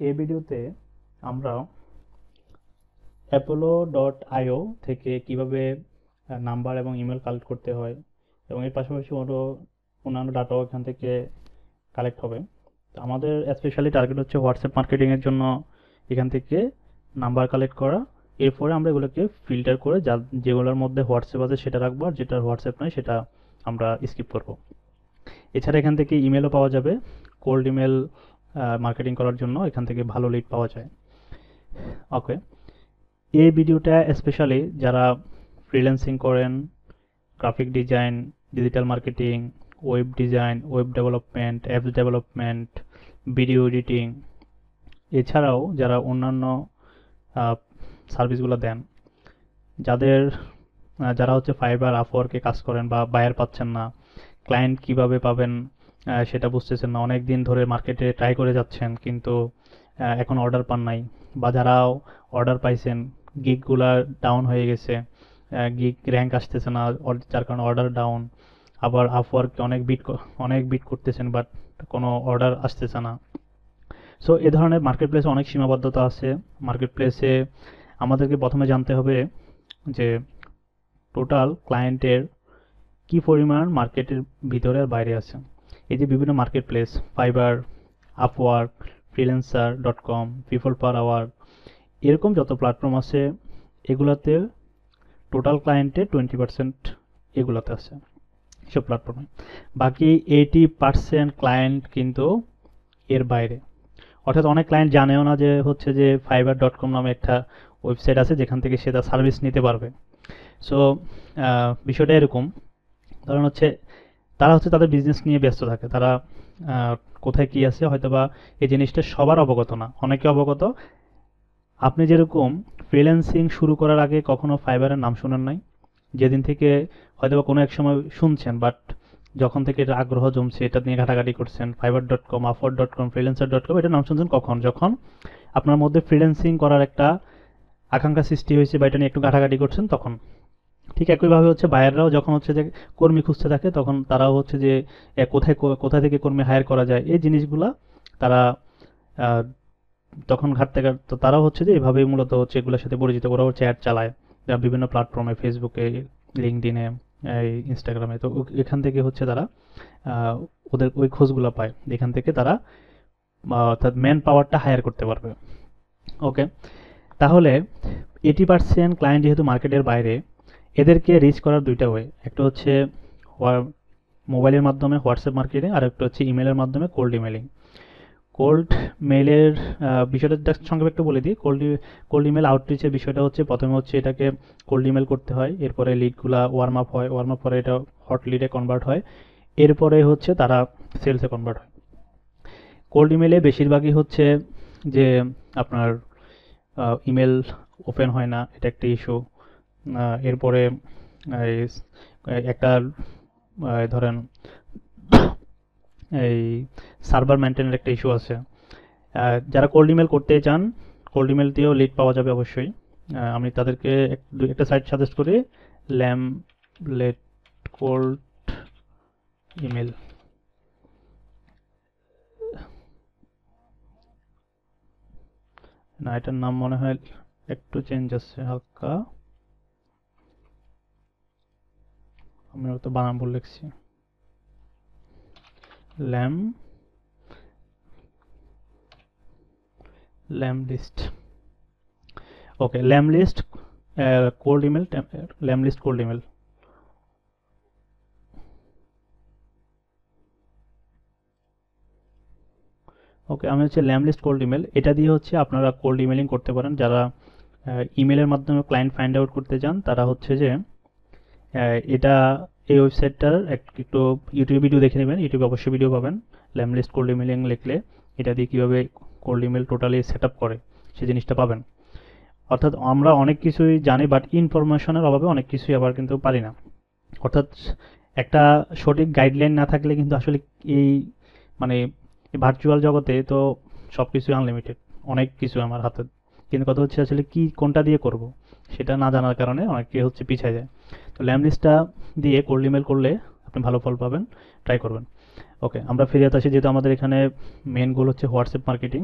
এই ভিডিওতে আমরা apollo.io থেকে কিভাবে নাম্বার এবং ইমেল কালেক্ট করতে হয় এবং এর পাশাপাশি অন্যান্য ডাটাও এখান থেকে কালেক্ট হবে। তো আমাদের স্পেশালি টার্গেট হচ্ছে হোয়াটসঅ্যাপ মার্কেটিং এর জন্য এখান থেকে নাম্বার কালেক্ট করা। এরপরে আমরা এগুলোকে ফিল্টার করে যেগুলোর মধ্যে হোয়াটসঅ্যাপ আছে সেটা রাখবো, আর যেটা হোয়াটসঅ্যাপ নয় সেটা আমরা স্কিপ করব। এছাড়া এখান থেকে ইমেলও পাওয়া যাবে। কোল্ড ইমেল মার্কেটিং করার জন্য এখান থেকে ভালো লিড পাওয়া যায়। ওকে, এই ভিডিওটা স্পেশালি যারা ফ্রিল্যান্সিং করেন, graphic design, digital marketing, web design, web development, apps development, video editing, এছাড়াও যারা অন্যান্য সার্ভিসগুলো দেন, যারা হচ্ছে ফাইবার, আপওয়ার্কে কাজ করেন বা বায়ার পাচ্ছেন না, ক্লায়েন্ট কিভাবে পাবেন সেটা বুঝতেছেন না, অনেক দিন ধরে মার্কেটে ট্রাই করে যাচ্ছেন কিন্তু এখন অর্ডার পান নাই, বা যারাও অর্ডার পাইছেন গিগগুলা ডাউন হয়ে গেছে, গিগ র্যাঙ্ক আসতেছে না, যার কারণে অর্ডার ডাউন। আবার আপওয়ার্কে অনেক বিট করতেছেন বাট কোনো অর্ডার আসতেছে না। সো এ ধরনের মার্কেট প্লেসে অনেক সীমাবদ্ধতা আছে। মার্কেট প্লেসে আমাদেরকে প্রথমে জানতে হবে যে টোটাল ক্লায়েন্টের কি পরিমাণ মার্কেটের ভিতরে আর বাইরে আছে। এই যে বিভিন্ন marketplace, Fiverr, Upwork, freelancer.com, people per hour, এরকম যত প্ল্যাটফর্ম আছে এগুলাতে টোটাল ক্লায়েন্টের 20% এগুলাতে আছে সব প্ল্যাটফর্মে। বাকি 80% ক্লায়েন্ট কিন্তু এর বাইরে। অর্থাৎ অনেক ক্লায়েন্ট জানেও না যে হচ্ছে যে fiverr.com নামে একটা ওয়েবসাইট আছে যেখান থেকে সে তার সার্ভিস নিতে পারবে। সো বিষয়টা এরকম, কারণ হচ্ছে তারা হচ্ছে তাদের বিজনেস নিয়ে ব্যস্ত থাকে, তারা কোথায় কি আছে হয়তোবা এই জিনিসটা সবার অবগত না, অনেকে অবগত। আপনি যেরকম ফ্রিল্যান্সিং শুরু করার আগে কখনো ফাইবারের নাম শুনেন নাই, যেদিন থেকে হয়তোবা কোনো এক সময় শুনছেন, বাট যখন থেকে এটা আগ্রহ জমছে এটা নিয়ে ঘাটাঘাটি করছেন, fiverr.com, upwork.com, freelancer.com, এটা নাম শুনছেন কখন? যখন আপনার মধ্যে ফ্রিল্যান্সিং করার একটা আকাঙ্ক্ষা সৃষ্টি হয়েছে বা এটা নিয়ে একটু ঘাটাঘাটি করছেন তখন। ঠিক একইভাবে হচ্ছে বায়াররাও যখন হচ্ছে যে কর্মী খুঁজতে থাকে তখন তারাও হচ্ছে যে কোথায় থেকে কর্মী হায়ার করা যায় এই জিনিসগুলা তারা তখন ঘাটতে তো তারাও হচ্ছে যে এভাবেই মূলত হচ্ছে এগুলোর সাথে পরিচিত, ওরা হচ্ছে অ্যাড চালায় বিভিন্ন প্ল্যাটফর্মে, ফেসবুকে, লিঙ্কডিনে, এই ইনস্টাগ্রামে। তো এখান থেকে হচ্ছে তারা ওদের ওই খোঁজগুলো পায়, এখান থেকে তারা অর্থাৎ ম্যান পাওয়ারটা হায়ার করতে পারবে। ওকে, তাহলে 80% ক্লায়েন্ট যেহেতু মার্কেটের বাইরে, এদেরকে রিচ করার দুইটা ওয়ে, একটা হচ্ছে মোবাইলের মাধ্যমে হোয়াটসঅ্যাপ মার্কেটিং, আর একটা হচ্ছে ইমেলের মাধ্যমে কোল্ড ইমেলিং। কোল্ড মেইলের বিষয়টা জাস্ট সংক্ষেপে একটু বলে দিই। কোল্ড ইমেল আউটরিচের বিষয়টা হচ্ছে প্রথমে হচ্ছে এটাকে কোল্ড ইমেল করতে হয়, এরপরে লিডগুলা ওয়ার্ম আপ হয়, ওয়ার্ম আপ পরে এটা হট লিডে কনভার্ট হয়, এরপরে হচ্ছে তারা সেলসে কনভার্ট হয়। কোল্ড ইমেলে বেশিরভাগই হচ্ছে যে আপনার ইমেল ওপেন হয় না, এটা একটা ইস্যু। এরপরে একটা ধরেন এই সার্ভার মেনটেনের একটা ইস্যু আছে। যারা কোল্ড ইমেল করতে চান, কোল্ড ইমেল দিয়েও লিড পাওয়া যাবে অবশ্যই। আমি তাদেরকে একটা সাইট সাজেস্ট করি, ল্যামলেট কোল্ড ইমেল। না, এটার নাম মনে হয় একটু চেঞ্জ আছে হালকা, আমি হয়তো বানান ভুল লিখছি। ল্যামলিস্ট। ওকে, ল্যামলিস্ট কোল্ড ইমেল, ল্যামলিস্ট কোল্ড ইমেল। ওকে, আমি হচ্ছে ল্যামলিস্ট কোল্ড ইমেল, এটা দিয়ে হচ্ছে আপনারা কোল্ড ইমেলিং করতে পারেন। যারা ইমেলের মাধ্যমে ক্লায়েন্ট ফাইন্ড আউট করতে চান তারা হচ্ছে যে এটা এই ওয়েবসাইটটার একটু ইউটিউব ভিডিও দেখে নেবেন, ইউটিউবে অবশ্যই ভিডিও পাবেন। ল্যামলিস্ট কোল্ড ইমেলিং লিখলে এটা দিয়ে কীভাবে cold email totally set up করে সেই জিনিসটা পাবেন। অর্থাৎ আমরা অনেক কিছুই জানি বাট ইনফরমেশনের অভাবে অনেক কিছুই আবার কিন্তু পারি না। অর্থাৎ একটা সঠিক গাইডলাইন না থাকলে কিন্তু আসলে এই মানে ভার্চুয়াল জগতে তো সব কিছুই আনলিমিটেড, অনেক কিছু আমার হাতে, কিন্তু কথা হচ্ছে আসলে কি কোনটা দিয়ে করব সেটা না জানার কারণে অনেকে হচ্ছে পিছিয়ে যায়। তো ল্যামলিস্টটা দিয়ে কোল্ড ইমেল করলে আপনি ভালো ফল পাবেন, ট্রাই করবেন। ওকে, আমরা ফিরে আসি, যেহেতু আমাদের এখানে মেন গোল হচ্ছে হোয়াটসঅ্যাপ মার্কেটিং।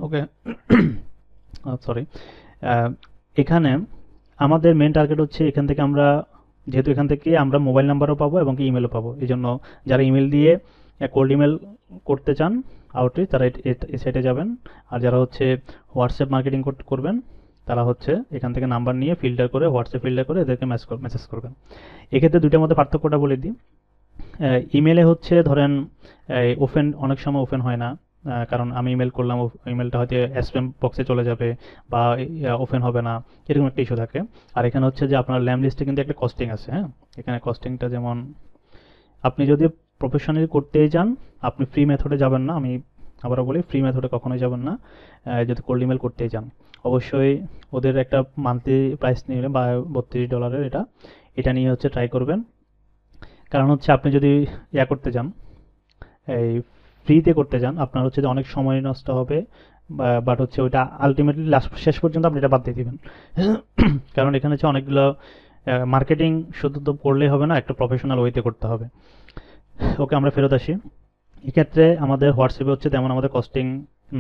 ওকে, সরি। এখানে আমাদের মেন টার্গেট হচ্ছে এখান থেকে আমরা, যেহেতু এখান থেকে আমরা মোবাইল নাম্বারও পাবো এবং কি ইমেলও পাবো, এই জন্য যারা ইমেল দিয়ে কোল্ড ইমেল করতে চান আউটরিচ, তারা এই সাইটে যাবেন। আর যারা হচ্ছে হোয়াটসঅ্যাপ মার্কেটিং করবেন, তারা হচ্ছে এখান থেকে নাম্বার নিয়ে ফিল্টার করে, হোয়াটসঅ্যাপ ফিল্টার করে এদেরকে মেসেজ করবেন। এক্ষেত্রে দুইটার মধ্যে পার্থক্যটা বলে দিই। ইমেলে হচ্ছে ধরেন ওপেন, অনেক সময় ওপেন হয় না, কারণ আমি ইমেল করলাম, ইমেলটা হয়তো স্প্যাম বক্সে চলে যাবে বা ওপেন হবে না, এরকম একটা ইস্যু থাকে। আর এখানে হচ্ছে যে আপনার ল্যাম লিস্টে কিন্তু একটা কস্টিং আছে, হ্যাঁ। এখানে কস্টিংটা যেমন, আপনি যদি প্রফেশনালি করতেই চান, আপনি ফ্রি মেথডে যাবেন না, আমি আবারও বলি ফ্রি মেথডে কখনোই যাবেন না। যদি কোল্ড ইমেল করতেই চান, অবশ্যই ওদের একটা মান্থলি প্রাইস নিয়ে বা $32 এটা নিয়ে হচ্ছে ট্রাই করবেন। কারণ হচ্ছে আপনি যদি করতে চান, এই ফ্রিতে করতে চান, আপনার হচ্ছে যে অনেক সময় নষ্ট হবে, বাট হচ্ছে ওইটা আলটিমেটলি শেষ পর্যন্ত আপনি এটা বাদ দিয়ে দিবেন। কারণ এখানে হচ্ছে অনেকগুলো মার্কেটিং শুধু তো করলেই হবে না, একটা প্রফেশনাল ওয়েতে করতে হবে। ওকে, আমরা ফেরত আসি। এক্ষেত্রে আমাদের হোয়াটসঅ্যাপে হচ্ছে তেমন আমাদের কস্টিং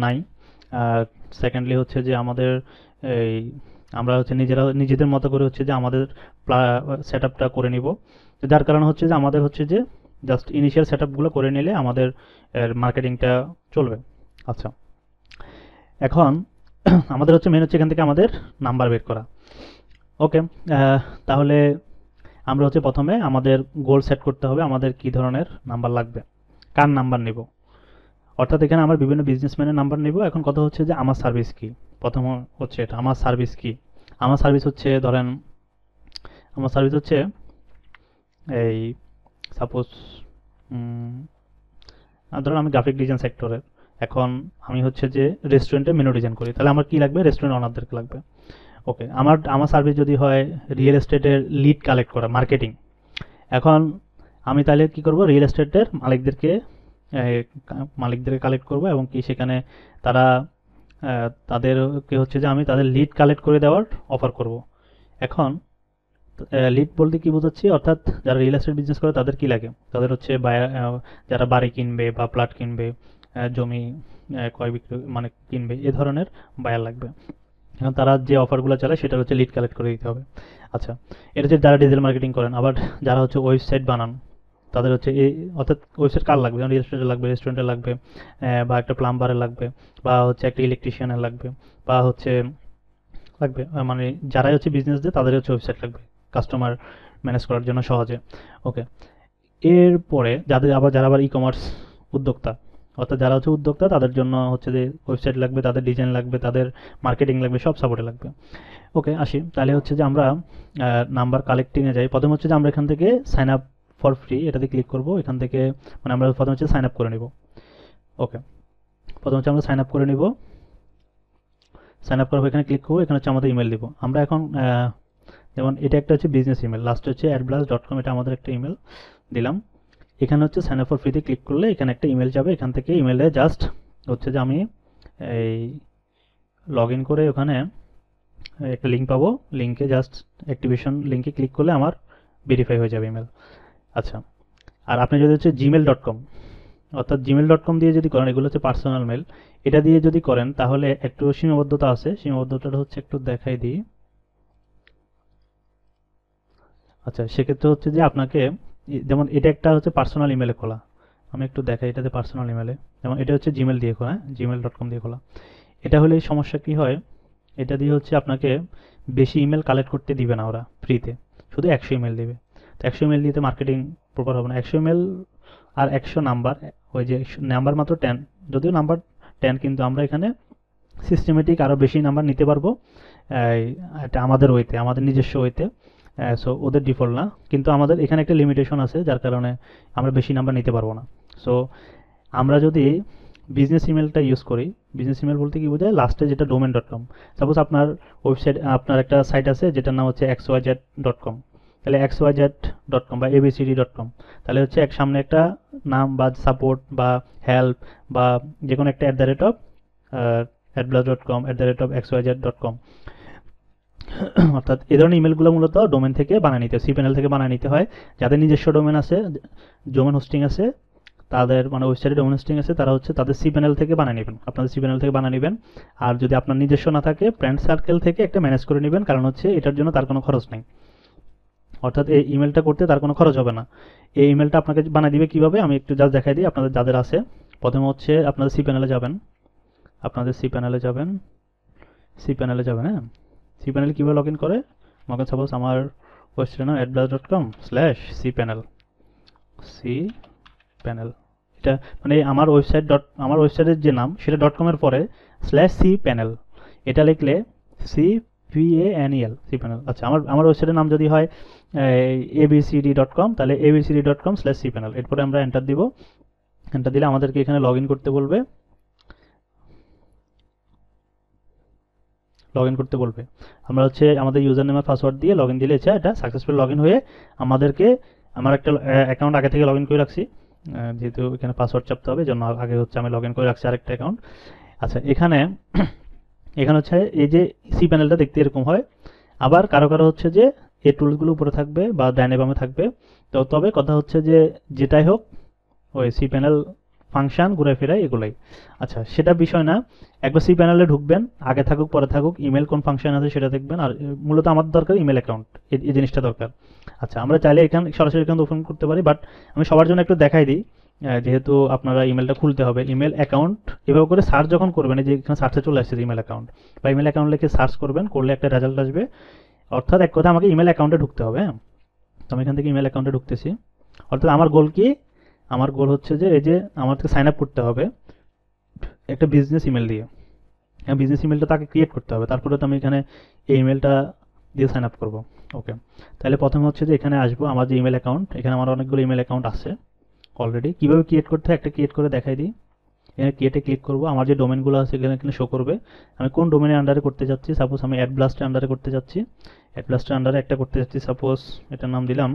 নাই। আর সেকেন্ডলি হচ্ছে যে আমাদের এই আমরা হচ্ছে নিজেদের মতো করে হচ্ছে যে আমাদের সেট আপটা করে নিব। যার কারণে হচ্ছে যে আমাদের হচ্ছে যে জাস্ট ইনিশিয়াল সেট আপগুলো করে নিলে আমাদের মার্কেটিংটা চলবে। আচ্ছা, এখন আমাদের হচ্ছে মেন হচ্ছে এখান থেকে আমাদের নাম্বার বের করা। ওকে, তাহলে আমরা হচ্ছে প্রথমে আমাদের গোল সেট করতে হবে, আমাদের কি ধরনের নাম্বার লাগবে, কার নাম্বার নিব। অর্থাৎ এখানে আমার বিভিন্ন বিজনেসম্যানের নাম্বার নিব। এখন কথা হচ্ছে যে আমার সার্ভিস কি, প্রথম হচ্ছে এটা, আমার সার্ভিস কি। আমার সার্ভিস হচ্ছে ধরেন, আমার সার্ভিস হচ্ছে এই সাপোজ ধরুন আমি গ্রাফিক ডিজাইন সেক্টরের, এখন আমি হচ্ছে যে রেস্টুরেন্টে মেনু ডিজাইন করি, তাহলে আমার কি লাগবে, রেস্টুরেন্ট ওনারদেরকে লাগবে। ওকে, আমার সার্ভিস যদি হয় রিয়েল এস্টেটের লিড কালেক্ট করা, মার্কেটিং, এখন আমি তাহলে কি করব, রিয়েল এস্টেটের মালিকদেরকে কালেক্ট করব এবং কি সেখানে তারা তাদেরকে হচ্ছে যে আমি তাদের লিড কালেক্ট করে দেওয়ার অফার করব। এখন লিড বলতে কি বোঝাচ্ছি, অর্থাৎ যারা রিয়েল এস্টেট বিজনেস করে তাদের কি লাগে, তাদের হচ্ছে যারা বাড়ি কিনবে বা প্লট কিনবে, জমি ক্রয় বিক্রয় মানে কিনবে, এ ধরনের বায়ার লাগবে। এখন তারা যে অফারগুলো চালায় সেটা হচ্ছে লিড কালেক্ট করে দিতে হবে। আচ্ছা, এটা হচ্ছে যারা ডিজিটাল মার্কেটিং করেন। আবার যারা হচ্ছে ওয়েবসাইট বানান, তাদের হচ্ছে এই, অর্থাৎ ওয়েবসাইট কার লাগবে, যেমন রিয়েল এস্টেটের লাগবে, রেস্টুরেন্টের লাগবে, বা একটা প্লাম্বারের লাগবে, বা হচ্ছে একটা ইলেকট্রিশিয়ানের লাগবে, বা হচ্ছে লাগবে মানে যারাই হচ্ছে বিজনেস দেয় তাদের হচ্ছে ওয়েবসাইট লাগবে কাস্টমার ম্যানেজ করার জন্য সহজে। ওকে, এরপরে যারা আবার ই কমার্স উদ্যোক্তা, অর্থাৎ যারা হচ্ছে উদ্যোক্তা, তাদের জন্য হচ্ছে যে ওয়েবসাইট লাগবে, তাদের ডিজাইন লাগবে, তাদের মার্কেটিং লাগবে, সব সাপোর্টে লাগবে। ওকে, আসি তাহলে হচ্ছে যে আমরা নাম্বার কালেক্টিংয়ে যাই। প্রথমে হচ্ছে যে আমরা এখান থেকে সাইন আপ ফর ফ্রি এটাতে ক্লিক করব। এখান থেকে মানে আমরা প্রথমে হচ্ছে সাইন আপ করে নিব। ওকে, প্রথমে হচ্ছে আমরা সাইন আপ করে নিব। সাইন আপ করার পর এখানে ক্লিক করবো, এখানে হচ্ছে আমাদের ইমেল দিব। আমরা এখন যেমন এটা একটা হচ্ছে বিজনেস ইমেল, লাস্টে হচ্ছে @blast.com, এটা আমাদের একটা ইমেল দিলাম। এখানে হচ্ছে সাইন আপ ফর ফ্রিতে ক্লিক করলে এখানে একটা ইমেল যাবে। এখান থেকে ইমেলে জাস্ট হচ্ছে যে আমি এই লগ ইন করে ওখানে একটা লিঙ্ক পাবো, লিঙ্কে জাস্ট অ্যাক্টিভেশন লিঙ্কে ক্লিক করলে আমার ভেরিফাই হয়ে যাবে ইমেল। আচ্ছা, আর আপনি যদি হচ্ছে gmail.com, অর্থাৎ gmail.com দিয়ে যদি করেন, এগুলো হচ্ছে পার্সোনাল মেল, এটা দিয়ে যদি করেন তাহলে একটু সীমাবদ্ধতা আছে। সীমাবদ্ধতাটা হচ্ছে একটু দেখাই দিই। আচ্ছা, সেক্ষেত্রে হচ্ছে যে আপনাকে যেমন এটা একটা হচ্ছে পার্সোনাল ইমেলে খোলা, আমি একটু দেখাই, এটাতে পার্সোনাল ইমেলে, যেমন এটা হচ্ছে জিমেল দিয়ে খোলা, হ্যাঁ, gmail.com দিয়ে খোলা। এটা হলে সমস্যা কি হয়, এটা দিয়ে হচ্ছে আপনাকে বেশি ইমেল কালেক্ট করতে দিবে না ওরা ফ্রিতে, শুধু 100 ইমেল দিবে। তো 100 ইমেল দিতে মার্কেটিং প্রপার হবে না। 100 ইমেল আর 100 নাম্বার, ওই যে নাম্বার মাত্র 10, যদিও নাম্বার 10, কিন্তু আমরা এখানে সিস্টেমেটিক আরও বেশি নাম্বার নিতে পারবো। এটা আমাদের ওয়েতে, আমাদের নিজস্ব ওয়েতে। সো ওদের ডিফল্ট না, কিন্তু আমাদের এখানে একটা লিমিটেশন আছে, যার কারণে আমরা বেশি নাম্বার নিতে পারবো না। সো আমরা যদি বিজনেস ইমেলটা ইউজ করি, বিজনেস ইমেল বলতে কি বোঝায়, লাস্টে যেটা domain.com, সাপোজ আপনার ওয়েবসাইট, আপনার একটা সাইট আছে যেটার নাম হচ্ছে xyz.com, তাহলে xyz.com বা abcd.com, তাহলে হচ্ছে সামনে একটা নাম বা সাপোর্ট বা হেল্প বা যে কোনো একটা @blast.com @xyz.com, অর্থাৎ এই ধরনের ইমেলগুলো মূলত ডোমেন থেকে বানিয়ে নিতে হয়, সিপ্যানেল থেকে বানিয়ে নিতে হয়। যাদের নিজস্ব ডোমেন আছে, ডোমেন হোস্টিং আছে, তাদের মানে ওয়েবসাইটে ডোমেন হোস্টিং আছে, তারা হচ্ছে তাদের cPanel থেকে বানিয়ে নেবেন, আপনাদের cPanel থেকে বানিয়ে নেবেন। আর যদি আপনার নিজস্ব না থাকে, ফ্রেন্ড সার্কেল থেকে একটা ম্যানেজ করে নেবেন, কারণ হচ্ছে এটার জন্য তার কোনো খরচ নেই। অর্থাৎ এই ইমেলটা করতে তার কোনো খরচ হবে না। এই ইমেলটা আপনাকে বানিয়ে দিবে কিভাবে, আমি একটু জাস্ট দেখাই দিই আপনাদের যাদের আছে। প্রথমে হচ্ছে আপনাদের cPanel-এ যাবেন, আপনাদের cPanel-এ যাবেন, cPanel-এ যাবেন, হ্যাঁ। cPanel কীভাবে লগ ইন করে, আমাকে সাপোজ আমার ওয়েবসাইটের নাম adblast.com/cpanel, cpanel, এটা মানে আমার ওয়েবসাইটের যে নাম সেটা .com এর পরে /cpanel, এটা লিখলে cpanel, cpanel। আচ্ছা, আমার ওয়েবসাইটের নাম যদি হয় abcd.com, তাহলে abcd.com/cpanel, এরপরে আমরা এন্টার দিব। এন্টার দিলে আমাদেরকে এখানে লগ ইন করতে বলবে, লগ ইন করতে বলবে। আমরা হচ্ছে আমাদের ইউজার নেম আর পাসওয়ার্ড দিয়ে লগ ইন দিলে এটা সাকসেসফুল লগ ইন হয়ে আমাদেরকে, আমার একটা অ্যাকাউন্ট আগে থেকে লগ ইন করে রাখছি, যেহেতু এখানে পাসওয়ার্ড চাপতে হবে, জন্য আগে হচ্ছে আমি লগ ইন করে রাখছি আরেকটা অ্যাকাউন্ট। আচ্ছা, এখানে এখানে হচ্ছে এই যে cPanel-টা দেখতে এরকম হয়। আবার কারো কারো হচ্ছে যে এই টুলসগুলো উপরে থাকবে বা ডাইনে বামে থাকবে। তো তবে কথা হচ্ছে যে যেটাই হোক, ওই cPanel ফাংশন ঘুরে ফিরায় এগুলাই। আচ্ছা, সেটা বিষয় না, একবার cPanel-এ ঢুকবেন, আগে থাকুক পরে থাকুক, ইমেল কোন ফাংশন আছে সেটা দেখবেন। আর মূলত আমার দরকার ইমেল অ্যাকাউন্ট, এই জিনিসটা দরকার। আচ্ছা, আমরা চাইলে এখানে সরাসরি অ্যাকাউন্ট ওপেন করতে পারি, বাট আমি সবার জন্য একটু দেখাই দিই। যেহেতু আপনারা ইমেলটা খুলতে হবে, ইমেল অ্যাকাউন্ট এভাবে করে সার্চ যখন করবেন, এই যে এখানে সার্চে চলে আসছে ইমেল অ্যাকাউন্ট, বা ইমেল অ্যাকাউন্ট লিখে সার্চ করবেন, করলে একটা রেজাল্ট আসবে। অর্থাৎ এক কথা, আমাকে ইমেল অ্যাকাউন্টে ঢুকতে হবে, হ্যাঁ। তো আমি এখান থেকে ইমেল অ্যাকাউন্টে ঢুকতেছি। অর্থাৎ আমার গোল কি, আমার গোল হচ্ছে যে এই যে আমার থেকে সাইন আপ করতে হবে একটা বিজনেস ইমেল দিয়ে। বিজনেস ইমেলটা তাকে ক্রিয়েট করতে হবে, তারপরে তো আমি এখানে এই ইমেলটা দিয়ে সাইন আপ করবো। ওকে, তাহলে প্রথমে হচ্ছে যে এখানে আসবো, আমার যে ইমেল অ্যাকাউন্ট, এখানে আমার অনেকগুলো ইমেল অ্যাকাউন্ট আছে অলরেডি। কীভাবে ক্রিয়েট করতে হয়, একটা ক্রিয়েট করে দেখাই দিই। এখানে ক্রিয়েটে ক্লিক করবো, আমার যে ডোমেনগুলো আছে এখানে শো করবে। আমি কোন ডোমেনের আন্ডারে করতে যাচ্ছি, সাপোজ আমি অ্যাডব্লাস্টের আন্ডারে করতে যাচ্ছি, অ্যাডব্লাস্টের আন্ডারে একটা করতে যাচ্ছি, সাপোজ এটার নাম দিলাম,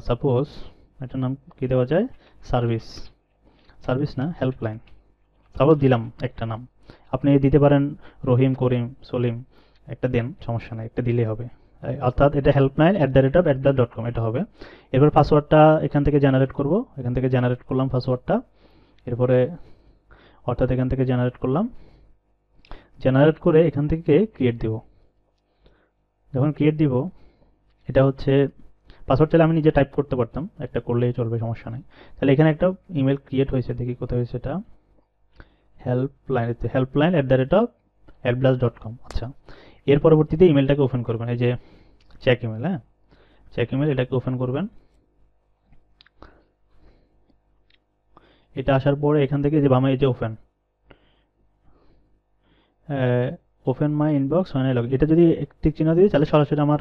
সাপোজ এটার নাম কী দেওয়া যায়, সার্ভিস, সার্ভিস না, হেল্পলাইন, সাপোজ দিলাম একটা নাম। আপনি দিতে পারেন রহিম, করিম, সলিম, একটা দেন, সমস্যা নেই, একটা দিলেই হবে। অর্থাৎ এটা helpline@adblast.com এটা হবে। এরপর পাসওয়ার্ডটা এখান থেকে জেনারেট করব, এখান থেকে জেনারেট করলাম পাসওয়ার্ডটা। এরপরে অর্থাৎ এখান থেকে জেনারেট করলাম, জেনারেট করে এখান থেকে ক্রিয়েট দিব। যখন ক্রিয়েট দিব, এটা হচ্ছে পাসওয়ার্ড চাইলে আমি নিজে টাইপ করতে পারতাম, একটা করলেই চলবে, সমস্যা নেই। তাহলে এখানে একটা ইমেল ক্রিয়েট হয়েছে, দেখি কোথায় হয়েছে এটা, helpline@adblast.com। আচ্ছা, এর পরবর্তীতে ইমেলটাকে ওপেন করবেন, এই যে চেক ইমেল, হ্যাঁ, চেক ইমেল, এটাকে ওপেন করবেন। এটা আসার পরে এখান থেকে যে বামে এই যে ওপেন, ওপেন মাই ইনবক্স হয় না, এটা যদি টিক চিহ্ন দিই তাহলে সরাসরি আমার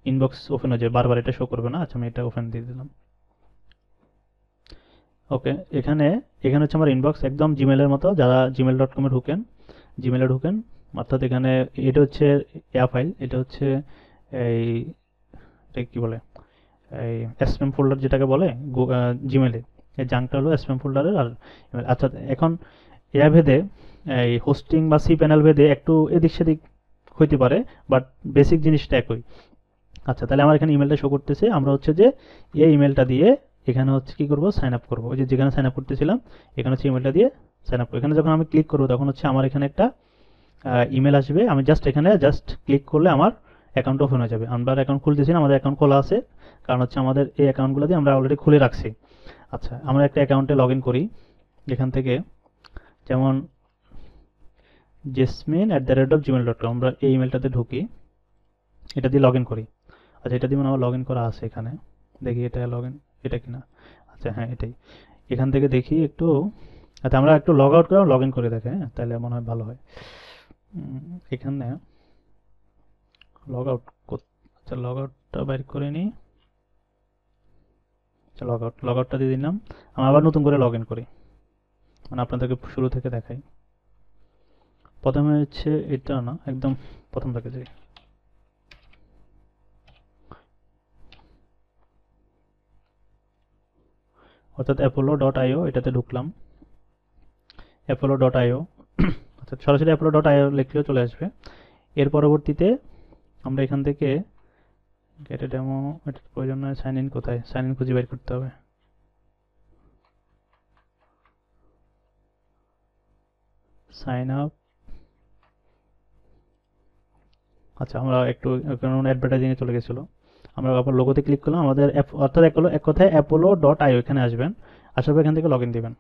ইনবক্স ওপেন হয়ে যাবে, বারবার এটা শো করবে না। আচ্ছা, আমি এটা ওপেন দিয়ে দিলাম। ওকে, এখানে এখানে হচ্ছে আমার ইনবক্স, একদম জিমেলের মতো। যারা gmail.com-এ ঢুকেন, জিমেলে ঢুকেন, অর্থাৎ এখানে এটা হচ্ছে এয়া ফাইল, এটা হচ্ছে এই কি বলে, এই স্প্যাম ফোল্ডার যেটাকে বলে জিমেলে, এই জাঙ্কটা হলো স্প্যাম ফোল্ডারের। আর আচ্ছা, এখন এয়া ভেদে এই হোস্টিং বা cPanel ভেদে একটু এদিক সেদিক হইতে পারে, বাট বেসিক জিনিসটা একই। আচ্ছা, তাহলে আমার এখানে ইমেলটা শো করতেছে, আমরা হচ্ছে যে এই ইমেলটা দিয়ে এখানে হচ্ছে কি করব, সাইন আপ করবো। ওই যে যেখানে সাইন আপ করতেছিলাম, এখানে হচ্ছে ইমেলটা দিয়ে সাইন আপ করবো। এখানে যখন আমি ক্লিক করবো, তখন হচ্ছে আমার এখানে একটা ইমেল আসবে। আমি এখানে ক্লিক করলে আমার অ্যাকাউন্ট ওপেন হয়ে যাবে। আমরা অ্যাকাউন্ট খুলতেছি না, আমাদের অ্যাকাউন্ট খোলা আছে, কারণ হচ্ছে আমাদের এই অ্যাকাউন্টগুলো দিয়ে আমরা অলরেডি খুলে রাখছি। আচ্ছা, আমরা একটা অ্যাকাউন্টে লগ ইন করি, এখান থেকে যেমন jasmine@gmail.com, আমরা এই ইমেলটাতে ঢুকি, এটা দিয়ে লগ ইন করি। আচ্ছা, এটা দিয়ে আমার লগ ইন করা আছে এখানে, দেখি এটা লগ ইন, এটা কিনা। আচ্ছা, হ্যাঁ, এটাই। এখান থেকে দেখি একটু, আচ্ছা আমরা একটু লগ আউট করে লগ ইন করে দেখে, হ্যাঁ, তাহলে মনে হয় ভালো হয়। এখানে লগ আউট, আচ্ছা লগ আউটটা বাইর করে নিই। আচ্ছা, লগ আউটটা দিয়ে দিলাম। আমি আবার নতুন করে লগ ইন করি, মানে আপনাদেরকে শুরু থেকে দেখাই। প্রথমে হচ্ছে এটা না, একদম প্রথম থেকে যাই। অর্থাৎ apollo.io, এটাতে ঢুকলাম, apollo.io। অর্থাৎ সরাসরি apollo.io লিখলেও চলে আসবে। এর পরবর্তীতে আমরা এখান থেকে গেট এ ডেমো, এটার প্রয়োজন নয়। সাইন ইন কোথায়, সাইন ইন খুঁজে বের করতে হবে। Sign up. আচ্ছা, আমরা একটু অ্যাডভার্টাইজিংয়ে চলে গেছিলো, আমরা আবার লোগোতে ক্লিক করলাম। আমাদের অর্থাৎ এক কথায় apollo.io এখানে আসবেন, আসার পর এখান থেকে লগ ইন দিবেন।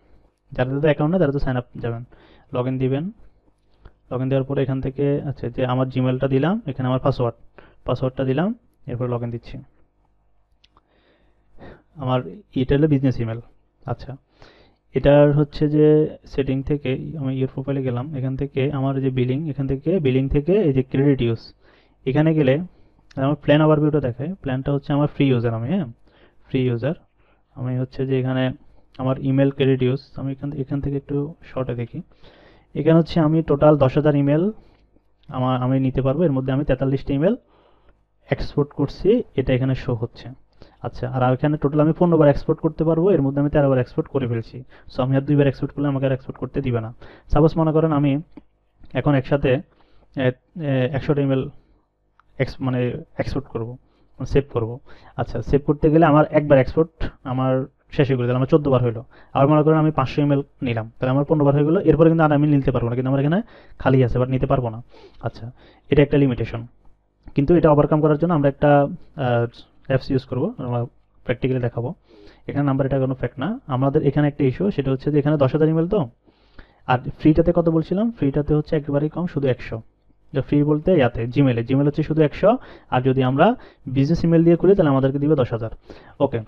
যাদের তো অ্যাকাউন্ট নেই তারা তো সাইন আপ যাবেন, লগ ইন দিবেন। লগ ইন দেওয়ার পরে এখান থেকে আচ্ছা যে আমার জিমেলটা দিলাম, এখানে আমার পাসওয়ার্ডটা দিলাম, এরপর লগ ইন দিচ্ছি। আমার এটা হলো বিজনেস ইমেল। আচ্ছা, এটার হচ্ছে যে সেটিং থেকে আমি ইউর প্রোফাইলে গেলাম, এখান থেকে আমার যে বিলিং, এখান থেকে বিলিং থেকে এই যে ক্রেডিট ইউজ, এখানে গেলে আমার প্ল্যান ওভারভিউটা দেখায়। প্ল্যানটা হচ্ছে আমার ফ্রি ইউজার, আমি হ্যাঁ ফ্রি ইউজার। আমি হচ্ছে যে এখানে আমার ইমেল ক্রেডিট ইউজ, আমি এখান থেকে একটু শর্টে দেখি। এখানে হচ্ছে আমি টোটাল 10,000 ইমেল আমি নিতে পারবো, এর মধ্যে আমি 43টা ইমেল এক্সপোর্ট করছি, এটা এখানে শো হচ্ছে। আচ্ছা, আর এখানে টোটাল আমি 15 বার এক্সপোর্ট করতে পারবো, এর মধ্যে আমি 13 বার এক্সপোর্ট করে ফেলছি। সো আমি আর 2 বার এক্সপোর্ট করলে আমাকে আর এক্সপোর্ট করতে দিবে না। সাপোজ মনে করেন আমি এখন একসাথে 100টা ইমেল মানে এক্সপোর্ট করব, সেভ করব। আচ্ছা, সেভ করতে গেলে আমার একবার এক্সপোর্ট আমার শেষ হয়ে গেলো, তাহলে আমার 14 বার হলো। আবার মনে করেন আমি 500 ইমেল নিলাম, তাহলে আমার 15 বার হয়ে গেলো। এরপরে কিন্তু আর আমি নিতে পারবো না, কিন্তু আমার এখানে খালি আছে, বাট নিতে পারবো না। আচ্ছা, এটা একটা লিমিটেশন। কিন্তু এটা ওভারকাম করার জন্য আমরা একটা অ্যাপস ইউজ করবো, আমরা প্র্যাকটিক্যালি দেখাবো। এখানে নাম্বার এটা কোনো ফ্যাক্ট না, আমাদের এখানে একটা ইস্যু, সেটা হচ্ছে যে এখানে 10,000 ইমেল তো, আর ফ্রিটাতে কত বলছিলাম, ফ্রিটাতে হচ্ছে একেবারেই কম, শুধু 100। ফ্রি বলতে ইয়াতে জিমেল হচ্ছে শুধু 100, আর যদি আমরা বিজনেস ইমেল দিয়ে খুলি তাহলে আমাদেরকে দিবে 10,000। ওকে,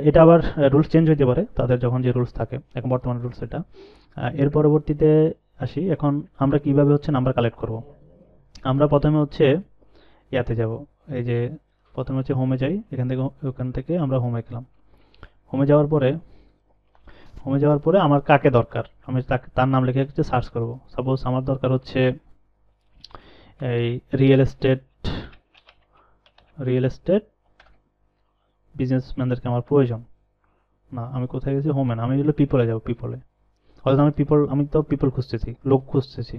এটা আবার রুলস চেঞ্জ হইতে পারে তাদের, যখন যে রুলস থাকে, এখন বর্তমান রুলস এটা। এর পরবর্তীতে আসি, এখন আমরা কিভাবে হচ্ছে নাম্বার কালেক্ট করব। আমরা প্রথমে হচ্ছে ইয়াতে যাব, এই যে প্রথমে হচ্ছে হোমে যাই, ওখান থেকে আমরা হোমে গেলাম। হোমে যাওয়ার পরে আমার কাকে দরকার, আমি তার নাম লিখে হচ্ছে সার্চ করব। সাপোজ আমার দরকার হচ্ছে এই রিয়েল এস্টেট বিজনেসম্যানদেরকে আমার প্রয়োজন। না, আমি কোথায় গেছি, হোমে না, আমি হলো পিপলে যাব। অর্থাৎ আমি তো পিপল খুঁজতেছি, লোক খুঁজতেছি।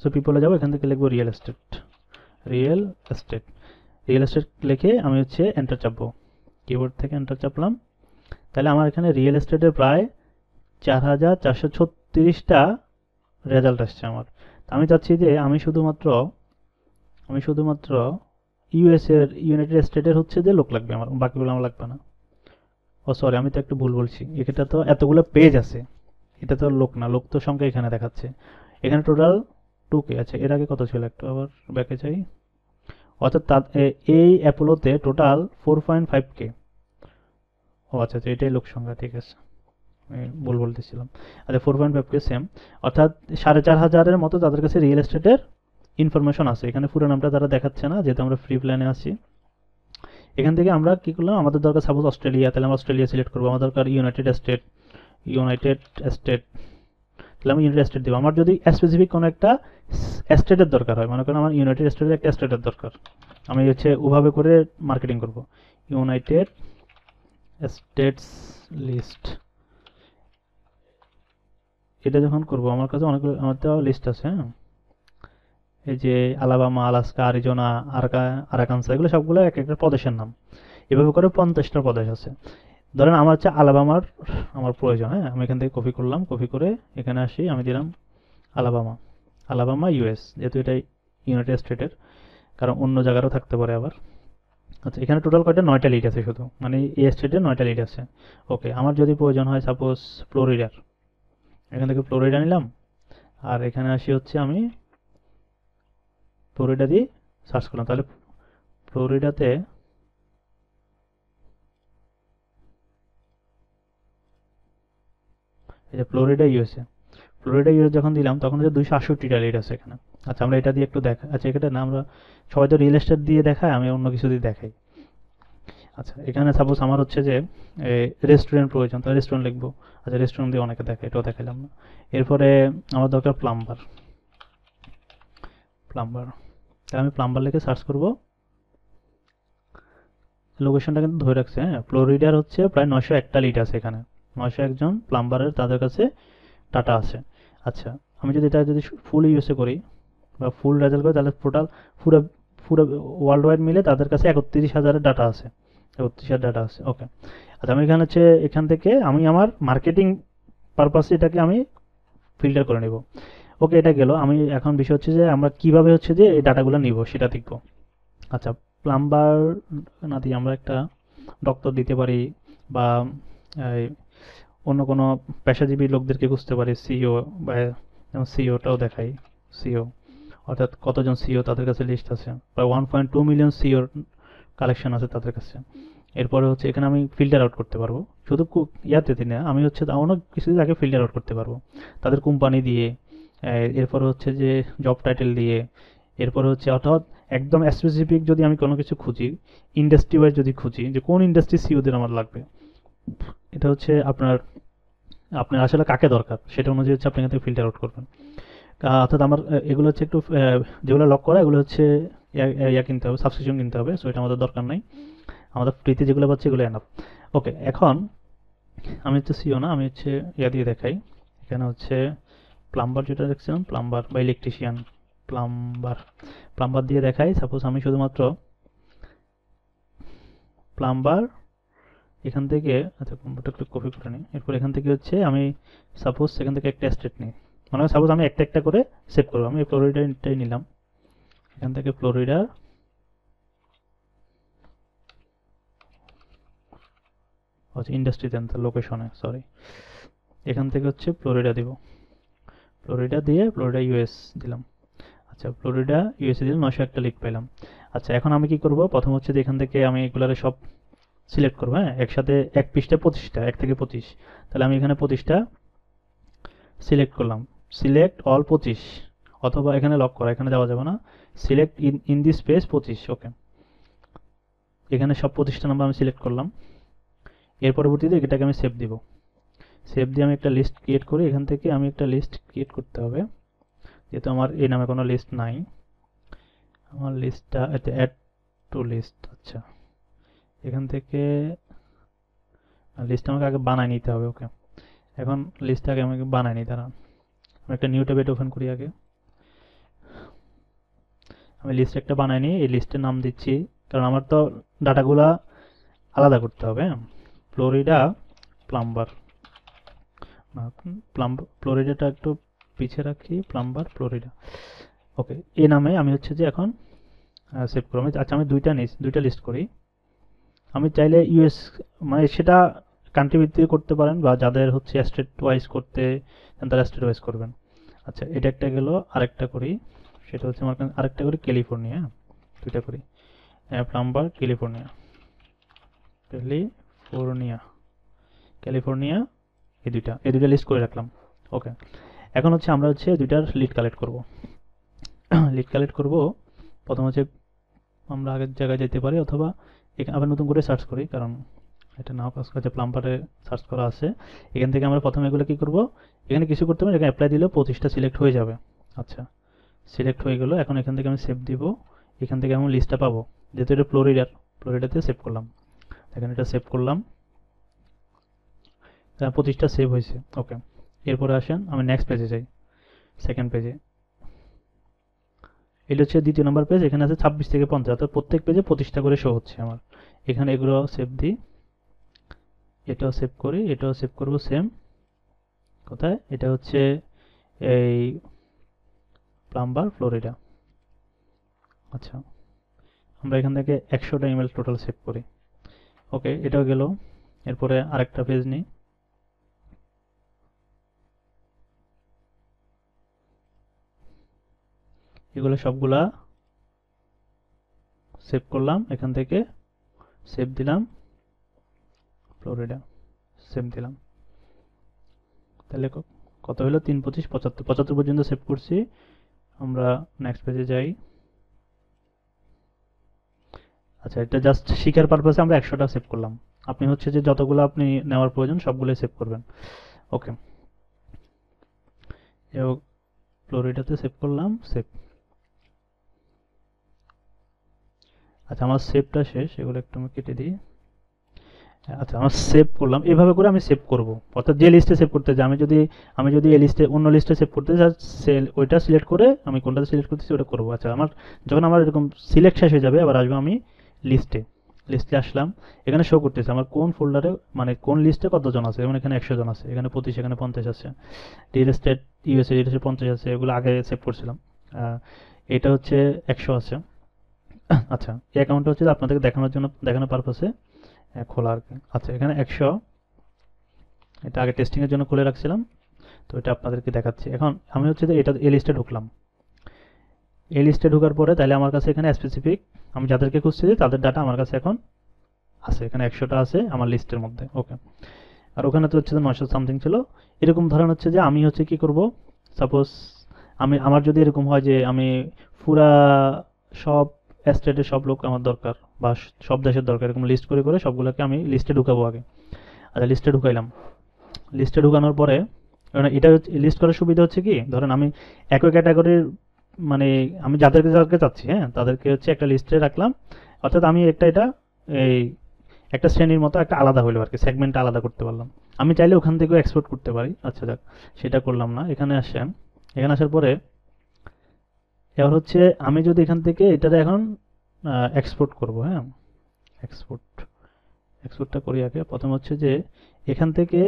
সো পিপলে যাবো, এখান থেকে লিখবো রিয়েল এস্টেট লিখে আমি হচ্ছে এন্টার চাপবো, কিবোর্ড থেকে এন্টার চাপলাম। তাহলে আমার এখানে রিয়েল এস্টেটের প্রায় 4,436টা রেজাল্ট আসছে আমার। আমি চাচ্ছি যে আমি শুধুমাত্র ইউনাইটেড স্টেটের হচ্ছে যে লোক লাগবে আমার, বাকিগুলো আমার লাগবে না। ও সরি, আমি তো একটু ভুল বলছি, এটা তো এতগুলো পেজ আছে, এটা তো লোক না, লোক তো সংখ্যা এখানে দেখাচ্ছে। এখানে টোটাল 2K আছে, এর আগে কত ছিল, একটু আবার ব্যাকে যাই। অর্থাৎ এই অ্যাপোলোতে টোটাল 4.5K। ও আচ্ছা, এটাই লোক সংখ্যা, ঠিক আছে, আমি ভুল বলতেছিলাম। আচ্ছা, 4.5K সেম, অর্থাৎ 4,500-এর মতো তাদের কাছে রিয়েল এস্টেটের ইনফরমেশন আছে। এখানে পুরো নামটা তারা দেখাচ্ছে না, যেহেতু আমরা ফ্রি প্ল্যানে আছি। এখান থেকে আমরা কি করলাম, আমাদের দরকার সাপোজ অস্ট্রেলিয়া, তাহলে আমরা অস্ট্রেলিয়া সিলেক্ট করবো। আমার দরকার ইউনাইটেড স্টেট, তাহলে আমি ইউনাইটেড স্টেট দেবো। আমার যদি স্পেসিফিক কোনো একটা স্টেটের দরকার হয়, মনে করেন আমার ইউনাইটেড স্টেটের একটা স্টেটের দরকার, আমি হচ্ছে ওভাবে করে মার্কেটিং করব। ইউনাইটেড স্টেটস লিস্ট, এটা যখন করব আমার কাছে অনেকগুলো, আমার তো লিস্ট আছে, হ্যাঁ, এই যে আলাবামা, আলাস্কা, আরিজোনা, আরাকানসা, এগুলো সবগুলো এক একটা প্রদেশের নাম। এভাবে করে 50টা প্রদেশ আছে। ধরেন আমার হচ্ছে আলাবামার আমার প্রয়োজন, হ্যাঁ, আমি এখান থেকে কপি করলাম, কপি করে এখানে আসি, আমি দিলাম আলাবামা ইউএস, যেহেতু এটা ইউনাইটেড স্টেটের, কারণ অন্য জায়গারও থাকতে পারে আবার। আচ্ছা, এখানে টোটাল কয়টা, 9টা লিড আছে শুধু, মানে এই স্টেটে 9টা লিড আছে। ওকে, আমার যদি প্রয়োজন হয় সাপোজ ফ্লোরিডার, এখান থেকে ফ্লোরিডা নিলাম, আর এখানে আসি হচ্ছে আমি ফ্লোরিডা দিয়ে সার্চ করলাম, তাহলে ফ্লোরিডাতে এই যে ফ্লোরিডা ইউএসএ যখন দিলাম তখন হচ্ছে 268টা লিড আছে এখানে। আচ্ছা, আমরা এটা দিয়ে একটু দেখা, আচ্ছা এটা না, আমরা সবাই তো রিয়েল এস্টেট দিয়ে দেখায়, আমি অন্য কিছু দিয়ে দেখাই। আচ্ছা, এখানে সাপোজ আমার হচ্ছে যে রেস্টুরেন্ট প্রয়োজন, তাহলে রেস্টুরেন্ট লিখবো। আচ্ছা, রেস্টুরেন্ট দিয়ে অনেকে দেখে, এটাও দেখালাম না। এরপরে আমার দরকার প্লাম্বার, তাহলে আমি প্লাম্বার লিখে সার্চ করব। লোকেশনটা কিন্তু ধরে রাখছে, হ্যাঁ, ফ্লোরিডার হচ্ছে প্রায় 901টা লিড আছে এখানে, 901 জন প্লাম্বারের তাদের কাছে ডাটা আছে। আচ্ছা, আমি যদি এটা ফুল ইউজে করি বা ফুল রেজাল্ট করি, তাহলে পুরো পুরো ওয়ার্ল্ড ওয়াইড মিলে তাদের কাছে 31,000-এর ডাটা আছে, 31,000 ডাটা আছে। ওকে, আচ্ছা, আমি এখানে হচ্ছে এখান থেকে আমি আমার মার্কেটিং পারপাসে এটাকে আমি ফিল্টার করে নেব। ওকে, এটা গেল। আমি এখন বিষয় হচ্ছে যে আমরা কিভাবে হচ্ছে যে এই ডাটাগুলো নিব সেটা দেখব। আচ্ছা, প্লাম্বার না দিয়ে আমরা একটা ডক্টর দিতে পারি, বা এই, অন্য কোনো পেশাজীবী লোকদেরকে খুঁজতে পারি, সিইও, বা যেমন সিইওটাও দেখাই। সিইও অর্থাৎ কতজন সিইও তাদের কাছে লিস্ট আছে, প্রায় 1.2 মিলিয়ন সিইওর কালেকশন আছে তাদের কাছে। এরপরে হচ্ছে এখানে আমি ফিল্টার আউট করতে পারবো, শুধু ইয়াতে না, আমি হচ্ছে অনেক কিছু আগে ফিল্টার আউট করতে পারবো তাদের কোম্পানি দিয়ে। এরপরে হচ্ছে যে জব টাইটেল দিয়ে। এরপরে হচ্ছে অর্থাৎ একদম স্পেসিফিক যদি আমি কোনো কিছু খুঁজি, ইন্ডাস্ট্রি ওয়াইজ যদি খুঁজি যে কোন ইন্ডাস্ট্রি সিইওদের আমার লাগবে, এটা হচ্ছে আপনার আপনার আসলে কাকে দরকার সেটা অনুযায়ী হচ্ছে আপনি এখান থেকে ফিল্টার আউট করবেন। অর্থাৎ আমার এগুলো হচ্ছে একটু যেগুলো লক করা, এগুলো হচ্ছে ইয়া কিনতে হবে, সাবস্ক্রিপশন কিনতে হবে, সো এটা আমাদের দরকার নাই। আমাদের ফ্রিতে যেগুলো পাচ্ছি এগুলো এনাফ। ওকে, এখন আমি হচ্ছে সিও না, আমি হচ্ছে ইয়া দিয়ে দেখাই। এখানে হচ্ছে প্লাম্বার যেটা দেখছিলাম, প্লাম্বার বা ইলেকট্রিশিয়ান, প্লাম্বার প্লাম্বার দিয়ে দেখাই। সাপোজ আমি শুধুমাত্র প্লাম্বার এখান থেকে, আচ্ছা কম্পিউটার একটু কপি করে নিই। এরপর এখান থেকে হচ্ছে আমি সাপোজ এখান থেকে একটা স্টেট নিই, মানে সাপোজ আমি একটা একটা করে সেভ করবো। আমি ফ্লোরিডাটাই নিলাম, এখান থেকে ফ্লোরিডা, আচ্ছা ইন্ডাস্ট্রিতে লোকেশনে, সরি, এখান থেকে হচ্ছে ফ্লোরিডা দিব। ফ্লোরিডা দিয়ে ফ্লোরিডা ইউএস দিলাম। আচ্ছা, ফ্লোরিডা ইউএসএ দিলাম, 901টা লিড পেলাম। আচ্ছা, এখন আমি কি করব, প্রথম হচ্ছে যে এখান থেকে আমি এগুলারে সব সিলেক্ট করবো। হ্যাঁ, একসাথে এক পৃষ্ঠায় 25টা, 1 থেকে 25। তাহলে আমি এখানে 25টা সিলেক্ট করলাম, সিলেক্ট অল 25, অথবা এখানে লক করা, এখানে যাওয়া যাবে না, সিলেক্ট ইন দিস স্পেস 25। ওকে, এখানে সব 25টা নাম্বার আমি সিলেক্ট করলাম। এর পরবর্তীতে এটাকে আমি সেভ দিব। সেভ দিয়ে আমি একটা লিস্ট ক্রিয়েট করি, এখান থেকে আমি একটা লিস্ট ক্রিয়েট করতে হবে, যেহেতু আমার এই নামে কোনো লিস্ট নাই। আমার লিস্টটা অ্যাড টু লিস্ট। আচ্ছা, এখান থেকে লিস্ট আমাকে আগে বানায় নিতে হবে। ওকে, এখন লিস্টটাকে আমাকে বানায় নিই, দাঁড়ান আমি একটা নিউ ট্যাব ওপেন করি আগে। আমি লিস্ট একটা বানাই নিই, এই লিস্টের নাম দিচ্ছি, কারণ আমার তো ডাটাগুলা আলাদা করতে হবে। ফ্লোরিডা প্লাম্বার, ফ্লোরিডাটা একটু পিছিয়ে রাখি, প্লাম্বার ফ্লোরিডা। ওকে, এই নামে আমি হচ্ছে যে এখন সেভ করবো। আচ্ছা, আমি দুইটা লিস্ট করি। আমি চাইলে ইউএস, মানে সেটা কান্ট্রি ভিত্তিক করতে পারেন, বা যাদের হচ্ছে স্টেট ওয়াইজ করতে চান তারা স্টেট ওয়াইজ করবেন। আচ্ছা, এটা একটা গেল, আরেকটা করি, সেটা হচ্ছে আমার আরেকটা করি ক্যালিফোর্নিয়া। দুইটা করি, প্লাম্বার ক্যালিফোর্নিয়া, ক্যালিফোর্নিয়া, ক্যালিফোর্নিয়া, এই দুইটা লিস্ট করে রাখলাম। ওকে, এখন হচ্ছে আমরা হচ্ছে দুইটার লিড কালেক্ট করব। লিড কালেক্ট করব, প্রথম হচ্ছে আমরা আগের জায়গায় যেতে পারি, অথবা এখানে আবার নতুন করে সার্চ করি, কারণ এটা নাও কাজ করছে, প্লাম্বারে সার্চ করা আছে। এখান থেকে আমরা প্রথমে এগুলো কি করব, এখানে কিছু করতে পারি, এখানে অ্যাপ্লাই দিলেও 25টা সিলেক্ট হয়ে যাবে। আচ্ছা, সিলেক্ট হয়ে গেল। এখন এখান থেকে আমি সেভ দিব, এখান থেকে আমি লিস্টটা পাবো, যেহেতু এটা ফ্লোরিডাতে সেভ করলাম। এখানে এটা সেভ করলাম, 25টা সেভ হয়েছে। ওকে, এরপরে আসেন আমি নেক্সট পেজে যাই, সেকেন্ড পেজে। এটা হচ্ছে দ্বিতীয় নম্বর পেজ, এখানে আছে 26 থেকে 50, অর্থাৎ প্রত্যেক পেজে 25টা করে শো হচ্ছে আমার। এখানে এগুলো সেভ দিই, এটাও সেভ করি, এটাও সেভ করব সেম। কোথায়, এটা হচ্ছে এই প্লাম্বার ফ্লোরিডা। আচ্ছা, আমরা এখান থেকে 100টা ইমেল টোটাল সেভ করি। ওকে, এটাও গেল। এরপরে আরেকটা পেজ নিই, এগুলো সবগুলা সেভ করলাম, এখান থেকে সেভ দিলাম, ফ্লোরিডা সেভ দিলাম। তাহলে কত হলো, 3, 25, 75, 75 পর্যন্ত সেভ করছি। আমরা নেক্সট পেজে যাই। আচ্ছা, এটা জাস্ট শিখার পারপাসে আমরা 100টা সেভ করলাম। আপনি হচ্ছে যে যতগুলো আপনি নেওয়ার প্রয়োজন সবগুলোই সেভ করবেন। ওকে, এবং ফ্লোরিডাতে সেভ করলাম, সেভ। আচ্ছা, আমার সেভটা শেষ, এগুলো একটু আমি কেটে দিই। আচ্ছা, আমার সেভ করলাম, এভাবে করে আমি সেভ করব, অর্থাৎ যে লিস্টে সেভ করতে চাই, আমি যদি এই লিস্টে অন্য লিস্টে সেভ করতে চাই, ওইটা সিলেক্ট করে আমি কোনটাতে সিলেক্ট করতেছি ওটা করবো। আচ্ছা, যখন আমার এরকম সিলেক্ট শেষ হয়ে যাবে, আবার আসবো আমি লিস্টে। লিস্টে আসলাম, এখানে শো করতেছে আমার কোন ফোল্ডারে, মানে কোন লিস্টে কতজন আছে। যেমন এখানে 100 জন আছে, এখানে 25, এখানে 50 আছে। রিয়েল এস্টেট ইউএসএ এটা 50 আছে, এগুলো আগে সেভ করছিলাম। আহ, এটা হচ্ছে 100 আছে। আচ্ছা, এই অ্যাকাউন্টটা হচ্ছে আপনাদেরকে দেখানোর জন্য, দেখানোর পারপাসে খোলা আর কি। আচ্ছা, এখানে 100, এটা আগে টেস্টিং এর জন্য খুলে রাখছিলাম, তো এটা আপনাদেরকে দেখাচ্ছি। এখন আমি হচ্ছে যে এটা এই লিস্টে ঢুকলাম। এই লিস্টে ঢোকার পরে তাহলে আমার কাছে এখানে স্পেসিফিক আমি যাদেরকে খুঁজছি তাদের ডাটা আমার কাছে এখন আছে, এখানে 100টা আছে আমার লিস্টের মধ্যে। ওকে, আর ওখানে তো হচ্ছে 900 সামথিং ছিল। এরকম ধরেন হচ্ছে যে আমি হচ্ছে কি করব, সাপোজ আমার যদি এরকম হয় যে আমি পুরা সব স্টেটের সব লোক আমার দরকার বা সব দেশের দরকার, এরকম লিস্ট করে করে সবগুলোকে আমি লিস্টে ঢুকাবো আগে। আচ্ছা, লিস্টে ঢুকাইলাম। লিস্টে ঢুকানোর পরে এটা লিস্ট করার সুবিধা হচ্ছে কি, ধরেন আমি একই ক্যাটাগরির মানে আমি যাদেরকে যাদেরকে চাচ্ছি, হ্যাঁ, তাদেরকে হচ্ছে একটা লিস্টে রাখলাম। অর্থাৎ আমি এটা এই একটা শ্রেণীর মতো একটা আলাদা হইলো আর কি, সেগমেন্ট আলাদা করতে পারলাম। আমি চাইলে ওখান থেকেও এক্সপোর্ট করতে পারি। আচ্ছা যাক, সেটা করলাম না। এখানে আসেন, এখানে আসার পরে এবার হচ্ছে আমি যদি এখান থেকে এটাতে এখন এক্সপোর্ট করব, হ্যাঁ, এক্সপোর্ট এক্সপোর্টটা করি আগে। প্রথম হচ্ছে যে এখান থেকে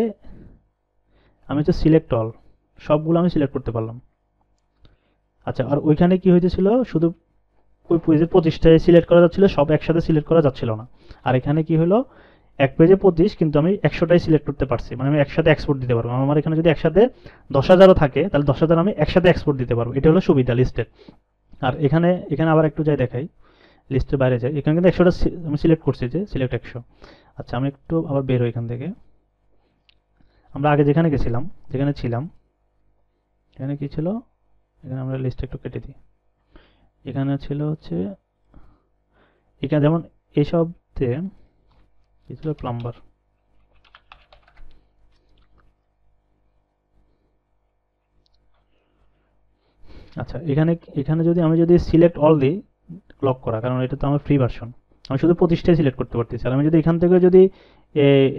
আমি হচ্ছে সিলেক্ট অল, সবগুলো আমি সিলেক্ট করতে পারলাম। আচ্ছা, আর ওইখানে কি হইতেছিল, শুধু ওই পেজে 25টাই সিলেক্ট করা যাচ্ছিল, সব একসাথে সিলেক্ট করা যাচ্ছিল না। আর এখানে কি হলো, এক পেজে 25 কিন্তু আমি 100টাই সিলেক্ট করতে পারছি, মানে আমি একসাথে এক্সপোর্ট দিতে পারবো। আমার এখানে যদি একসাথে 10,000ও থাকে তাহলে 10,000 আমি একসাথে এক্সপোর্ট দিতে পারবো। এটা হলো সুবিধা লিস্টের। আর এখানে এখানে আবার একটু যাই দেখাই, লিস্টের বাইরে যাই। এখানে কিন্তু 100টা আমি সিলেক্ট করছি, যে সিলেক্ট 100। আচ্ছা, আমি একটু আবার বের হই এখান থেকে। আমরা আগে যেখানে গেছিলাম, যেখানে ছিলাম, এখানে কি ছিল, এখানে আমরা লিস্ট একটু কেটে দিই। এখানে ছিল হচ্ছে, এখানে যেমন এইসবতে কি ছিল, প্লাম্বার। আচ্ছা, এখানে এখানে যদি আমি যদি সিলেক্ট অল দিই, লক করা, কারণ এটা তো আমার ফ্রি ভার্সন, আমি শুধু 25টাই সিলেক্ট করতে পারতেছি। আর আমি যদি এখান থেকে যদি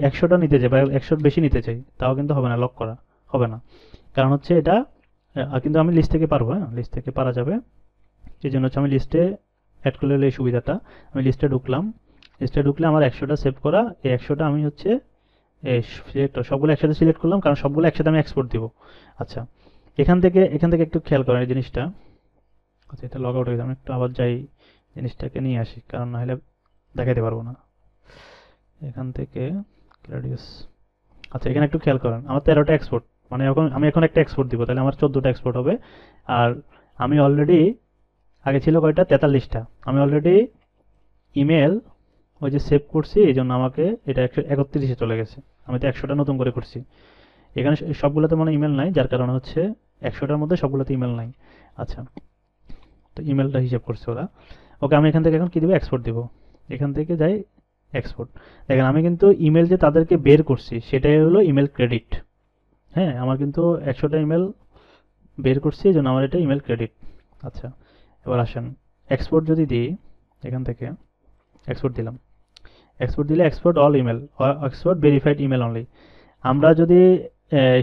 100টা নিতে চাই বা 100 বেশি নিতে চাই, তাও কিন্তু হবে না, লক করা হবে না। কারণ হচ্ছে এটা কিন্তু আমি লিস্ট থেকে পারবো, হ্যাঁ, লিস্ট থেকে পারা যাবে। সেই জন্য হচ্ছে আমি লিস্টে অ্যাড করলে এই সুবিধাটা। আমি লিস্টে ঢুকলাম, লিস্টে ঢুকলে আমার 100টা সেভ করা, এই 100টা আমি হচ্ছে সিলেক্ট সবগুলো একসাথে সিলেক্ট করলাম, কারণ সবগুলো একসাথে আমি এক্সপোর্ট দিব। আচ্ছা, এখান থেকে একটু খেয়াল করেন এই জিনিসটা। আচ্ছা, এটা লগ আউট হয়ে যাবে, আমি একটু আবার যাই, জিনিসটাকে নিয়ে আসি, কারণ নাহলে দেখাতে পারবো না। এখান থেকে গ্রাডিয়াস। আচ্ছা, এখানে একটু খেয়াল করেন, আমার 13টা এক্সপোর্ট, মানে এখন আমি এখন একটা এক্সপোর্ট দিব, তাহলে আমার 14টা এক্সপোর্ট হবে। আর আমি অলরেডি, আগে ছিল কয়টা, 43টা। আমি অলরেডি ইমেল ওই যে সেভ করছি, এই জন্য আমাকে এটা 131-এ চলে গেছে। আমি তো 100টা নতুন করে করছি। এখানে সবগুলোতে মনে ইমেল নাই, যার কারণে হচ্ছে 100টার মধ্যে সবগুলোতে ইমেল নাই। আচ্ছা, তো ইমেলটা হিসেব করছে ওরা। ওকে, আমি এখান থেকে এখন কি দিব, এক্সপোর্ট দিব। এখান থেকে যাই এক্সপোর্ট। দেখেন আমি কিন্তু ইমেল যে তাদেরকে বের করছি সেটাই হলো ইমেল ক্রেডিট। হ্যাঁ, আমার কিন্তু 100টা ইমেল বের করছি, এই জন্য আমার এটা ইমেল ক্রেডিট। আচ্ছা, এবার আসেন এক্সপোর্ট যদি দিই, এখান থেকে এক্সপোর্ট দিলাম। এক্সপোর্ট দিলে export all email, export verified email only. আমরা যদি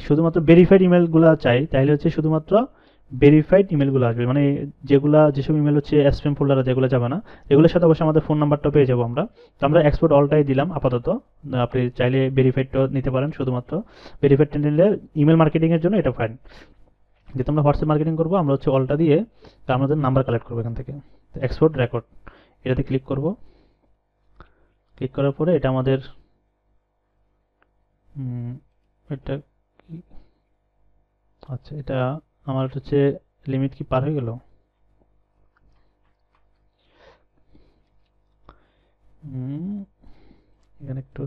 শুধুমাত্র ভেরিফাইড ইমেলগুলো চাই, তাহলে হচ্ছে শুধুমাত্র ভেরিফাইড ইমেলগুলো আসবে, মানে যেসব ইমেল হচ্ছে স্প্যাম ফোল্ডারে যেগুলো যাবে না, এগুলোর সাথে অবশ্যই আমাদের ফোন নাম্বারটা পেয়ে যাবো আমরা। তো আমরা এক্সপোর্ট অলটাই দিলাম আপাতত। আপনি চাইলে ভেরিফাইডটা নিতে পারেন, শুধুমাত্র ভেরিফাইডটা নিলে ইমেল মার্কেটিংয়ের জন্য এটা ফাইন। যেহেতু আমরা হোয়াটসঅ্যাপ মার্কেটিং করবো, আমরা হচ্ছে অলটা দিয়ে তা আমাদের নাম্বার কালেক্ট করবো এখান থেকে। এক্সপোর্ট রেকর্ড, এটাতে ক্লিক করব। ক্লিক করার পরে এটা আমাদের এটা কি, আচ্ছা, এটা আমার হচ্ছে লিমিট কি পার হয়ে গেল? এখানে একটু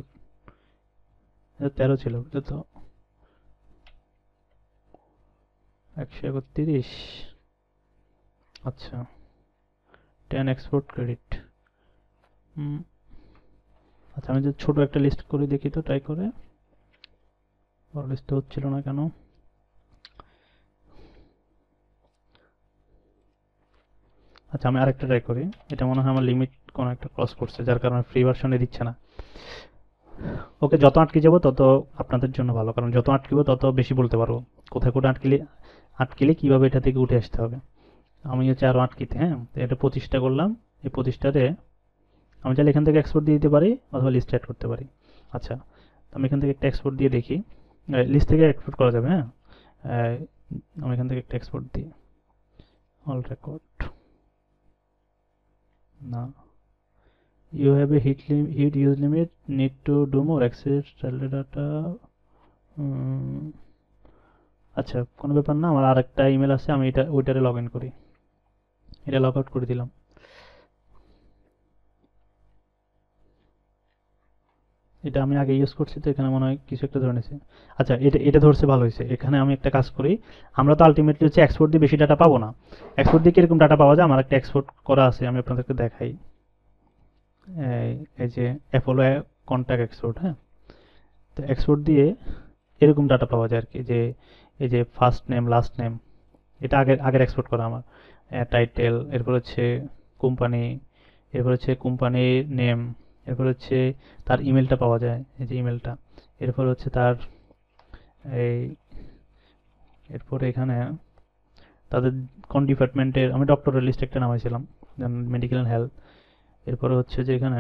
13 ছিল, বুঝলে তো, 131। আচ্ছা, 10 এক্সপোর্ট ক্রেডিট। আচ্ছা, আমি যদি ছোট একটা লিস্ট করে দেখি তো, ট্রাই করে, বড় লিস্ট হচ্ছিল না কেন? আচ্ছা, আমি আরেকটা ট্রাই করি। এটা মনে হয় আমার লিমিট কোনো একটা ক্রস করছে, যার কারণে ফ্রি ভার্সনে দিচ্ছে না। ওকে, যত আটকে যাবো তত আপনাদের জন্য ভালো, কারণ যত আটকিব তত বেশি বলতে পারবো কোথায় কোথায় আটকিলে কিভাবে এটা থেকে উঠে আসতে হবে। আমি হচ্ছে আরও আটকিতে, হ্যাঁ, তো এটা 25টা করলাম। এই 25টাতে আমি চাইলে এখান থেকে এক্সপোর্ট দিয়ে দিতে পারি, অথবা লিস্ট অ্যাড করতে পারি। আচ্ছা, তো আমি এখান থেকে একটা এক্সপোর্ট দিয়ে দেখি। লিস্ট থেকে এক্সপোর্ট করা যাবে, হ্যাঁ, আমি এখান থেকে একটা এক্সপোর্ট দিই, অল রেকর্ড না, you have a hit use limit, need to do more access data. আচ্ছা কোনো ব্যাপার না, আমার আরেকটা ইমেল আছে, আমি এটা ওইটারে লগ ইন করি, এটা লগ আউট করে দিলাম। এটা আমি আগে ইউজ করছি তো এখানে মনে হয় কিছু একটা ধরে নিয়েছে। আচ্ছা এটা এটা ধরছে, ভালো হয়েছে। এখানে আমি একটা কাজ করি, আমরা তো আলটিমেটলি হচ্ছে এক্সপোর্ট দিয়ে বেশি ডাটা পাবো না। এক্সপোর্ট দিয়ে কিরকম ডাটা পাওয়া যায়, আমার একটা এক্সপোর্ট করা আছে, আমি আপনাদেরকে দেখাই। এই এই যে অ্যাপোলো কন্ট্যাক্ট এক্সপোর্ট, হ্যাঁ। তো এক্সপোর্ট দিয়ে এরকম ডাটা পাওয়া যায় আর কি, যে এই যে ফার্স্ট নেম লাস্ট নেম, এটা আগের আগের এক্সপোর্ট করা আমার। টাইটেল, এরপর হচ্ছে কোম্পানি, এরপর হচ্ছে কোম্পানির নেম, এরপর হচ্ছে তার ইমেলটা পাওয়া যায়, এই যে ইমেলটা। এরপর হচ্ছে তার এই, এরপরে এখানে তাদের কোন ডিপার্টমেন্টের, আমি ডক্টরের লিস্ট একটা নামাইছিলাম, মেডিকেল অ্যান্ড হেলথ। এরপরে হচ্ছে যে এখানে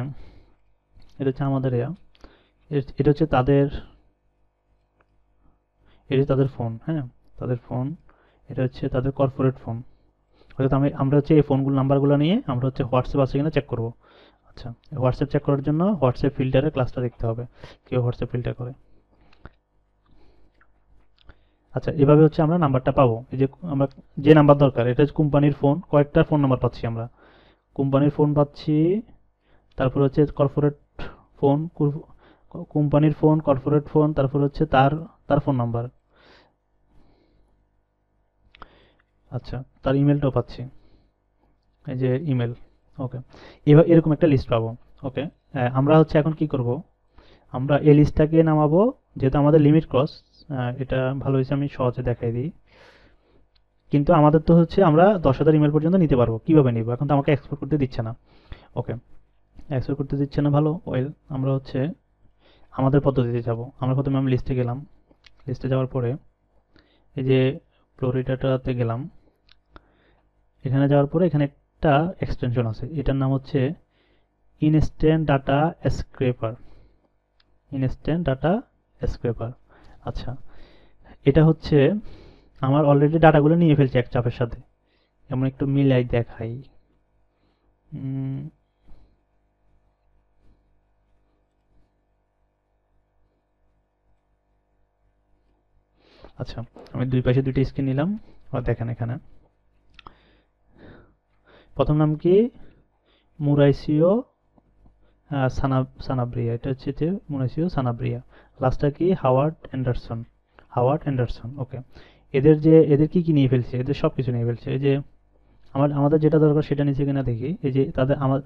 এটা হচ্ছে আমাদের এটা হচ্ছে তাদের, এটা হচ্ছে তাদের ফোন, হ্যাঁ, তাদের ফোন। এটা হচ্ছে তাদের কর্পোরেট ফোন। অর্থাৎ আমরা হচ্ছে এই ফোনগুলো নাম্বারগুলো নিয়ে আমরা হচ্ছে হোয়াটসঅ্যাপ আছে কিনা চেক করব। আচ্ছা, হোয়াটসঅ্যাপ চেক করার জন্য হোয়াটসঅ্যাপ ফিল্টারের ক্লাসটা দেখতে হবে, কেউ হোয়াটসঅ্যাপ ফিল্টার করে। আচ্ছা এভাবে হচ্ছে আমরা নাম্বারটা পাবো, এই যে আমরা যে নাম্বার দরকার, এটা হচ্ছে কোম্পানির ফোন, কয়েকটা ফোন নাম্বার পাচ্ছি আমরা, কোম্পানির ফোন পাচ্ছি, তারপর হচ্ছে কর্পোরেট ফোন, কোম্পানির ফোন, কর্পোরেট ফোন, তারপর হচ্ছে তার তার ফোন নাম্বার। আচ্ছা তার ইমেলটাও পাচ্ছি, এই যে ইমেল। ওকে, এবার এরকম একটা লিস্ট পাবো। ওকে, আমরা হচ্ছে এখন কি করব, আমরা এই লিস্টটাকে নামাবো, যেহেতু আমাদের লিমিট ক্রস। এটা ভালো হয়েছে, আমি সহজে দেখাই দিই। কিন্তু আমাদের তো হচ্ছে আমরা 10,000 ইমেল পর্যন্ত নিতে পারবো, কিভাবে নিব, এখন তো আমাকে এক্সপোর্ট করতে দিচ্ছে না। ওকে, এক্সপোর্ট করতে দিচ্ছে না, ভালো, ওয়েল। আমরা হচ্ছে আমাদের পদ্ধতিতে যাব। আমরা প্রথমে আমি লিস্টে গেলাম, লিস্টে যাওয়ার পরে এই যে ফ্লোরিডাটাতে গেলাম, এখানে যাওয়ার পরে এখানে একটা এক্সটেনশন আছে, এটার নাম হচ্ছে instant data scraper, instant data scraper. আচ্ছা এটা হচ্ছে আমার অলরেডি ডাটাগুলো নিয়ে ফেলছে এক চাপের সাথে, এমন একটু মিলাই দেখাই। উম, আচ্ছা আমি দুই পাশে দুইটা স্ক্রিন নিলাম, আর দেখেন এখানে প্রথম নাম কি, মুরাইসিও সানাব্রিয়া, এটা হচ্ছে যে মুরাইসিও সানাব্রিয়া। লাস্টটা কি, হাওয়ার্ড অ্যান্ডারসন, হাওয়ার্ড অ্যান্ডারসন। ওকে, এদের কি কি নিয়ে ফেলছে, এদের সব কিছু নিয়ে ফেলছে। এই যে আমাদের যেটা দরকার সেটা নিচে কিনা দেখি, এই যে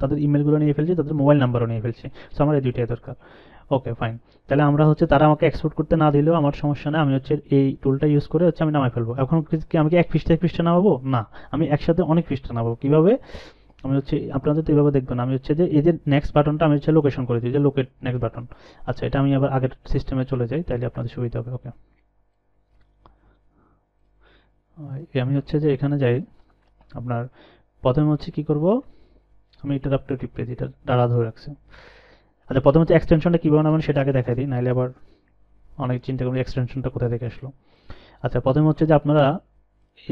তাদের ইমেলগুলো নিয়ে ফেলছে, তাদের মোবাইল নাম্বারও নিয়ে ফেলছে। সো আমার এই দুইটাই দরকার। ওকে ফাইন, তাহলে আমরা হচ্ছে তারা আমাকে এক্সপোর্ট করতে না দিলেও আমার সমস্যা নেই, আমি হচ্ছে এই টুলটা ইউজ করে হচ্ছে আমি নামাই ফেলবো। এখন কি আমি কি এক পৃষ্ঠা এক পৃষ্ঠা নামাবো না, আমি একসাথে অনেক পৃষ্ঠা নামাবো। কিভাবে, আমি হচ্ছে আপনাদের তো এইভাবে দেখবেন, আমি হচ্ছে যে এই যে নেক্সট বাটনটা আমি হচ্ছে লোকেশন করে দিই, যে লোকেট নেক্সট বাটন। আচ্ছা এটা আমি আবার আগের সিস্টেমে চলে যাই, তাইলে আপনাদের সুবিধা হবে। ওকে, আমি হচ্ছে যে এখানে যাই, আপনার প্রথমে হচ্ছে কি করব, আমি ইন্টারাপ্টে টিপে দিই, এটা দাঁড়া ধরে রাখছে। আচ্ছা প্রথমে হচ্ছে এক্সটেনশনটা কীভাবে নামান সেটা আগে দেখাই দিই, নাহলে আবার অনেক চিন্তা করি এক্সটেনশনটা কোথায় থেকে আসলো। আচ্ছা প্রথমে হচ্ছে যে আপনারা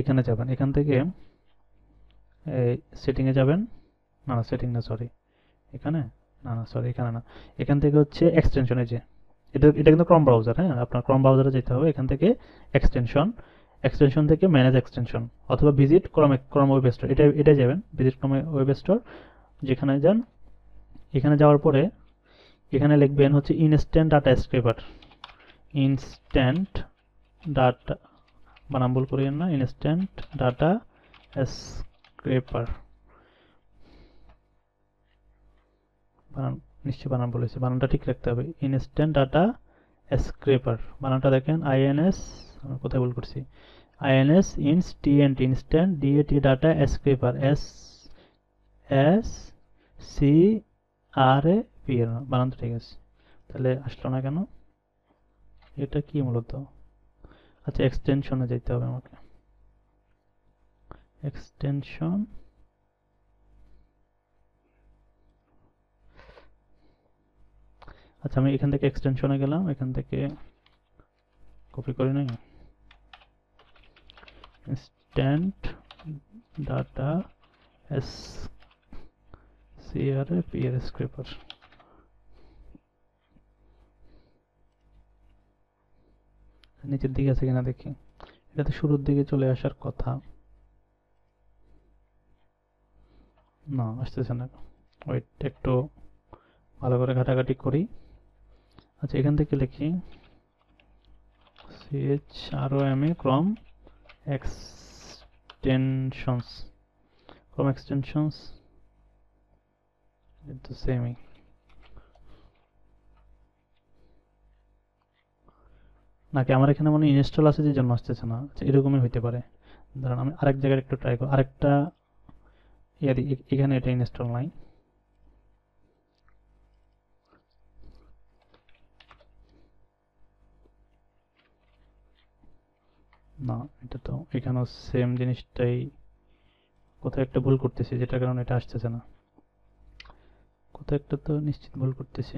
এখানে যাবেন, এখান থেকে এই সেটিংয়ে যাবেন, না না সেটিং না, সরি এখানে, না না সরি এখানে না, এখান থেকে হচ্ছে এক্সটেনশনে, যে এটা কিন্তু ক্রম ব্রাউজার, হ্যাঁ আপনার ক্রম ব্রাউজারে যেতে হবে, এখান থেকে এক্সটেনশন, এক্সটেনশন থেকে ম্যানেজ এক্সটেনশন, অথবা ভিজিট ক্রম ওয়েব স্টোর, এটা যাবেন ভিজিট ক্রম ওয়েব স্টোর, যেখানে যান। এখানে যাওয়ার পরে এখানে লিখবেন হচ্ছে instant data scraper, instant data, বানাম ভুল করিয়েন না, ইনস্ট্যান্ট ডাটা স্ক্রেপার, বানান নিশ্চয় বানান বলেছে, বানানটা ঠিক রাখতে হবে, ইনস্ট্যান্ট ডাটা স্ক্রেপার, বানানটা দেখেন আইএনএস, আমি কোথায় ভুল করছি, INS instant, instant DAT data scraper, S S C R A P এর, বানান তো ঠিক আছে, তাহলে আসলো না কেন, এটা কি মূলত। আচ্ছা এক্সটেনশনে যেতে হবে আমাকে, এক্সটেনশন, আচ্ছা আমি এখান থেকে এক্সটেনশনে গেলাম, এখান থেকে কপি করে নিই, instant data S CRA scraper. নিচের দিকে আছে কিনা দেখি, এটা তো শুরুর দিকে চলে আসার কথা, না আসতেছে না। ওয়েট, একটু ভালো করে ঘাটাঘাটি করি। আচ্ছা, এখান থেকে লিখি CHROMA ক্রম এক্সটেনশনস, ক্রম এক্সটেনশনস তো সেমই। নাকি আমার এখানে মনে ইনস্টল আছে যে জন্য আসতেছে না। আচ্ছা, এরকমই হইতে পারে। ধরুন আমি আরেক জায়গায় একটু ট্রাই করি, আরেকটা এখানে এটা ইনস্টল নাই। না, এটা তো এখানেও সেম জিনিসটাই, কোথাও একটা ভুল করতেছি যেটার কারণে এটা আসতেছে না। কোথাও একটা তো নিশ্চিত ভুল করতেছি।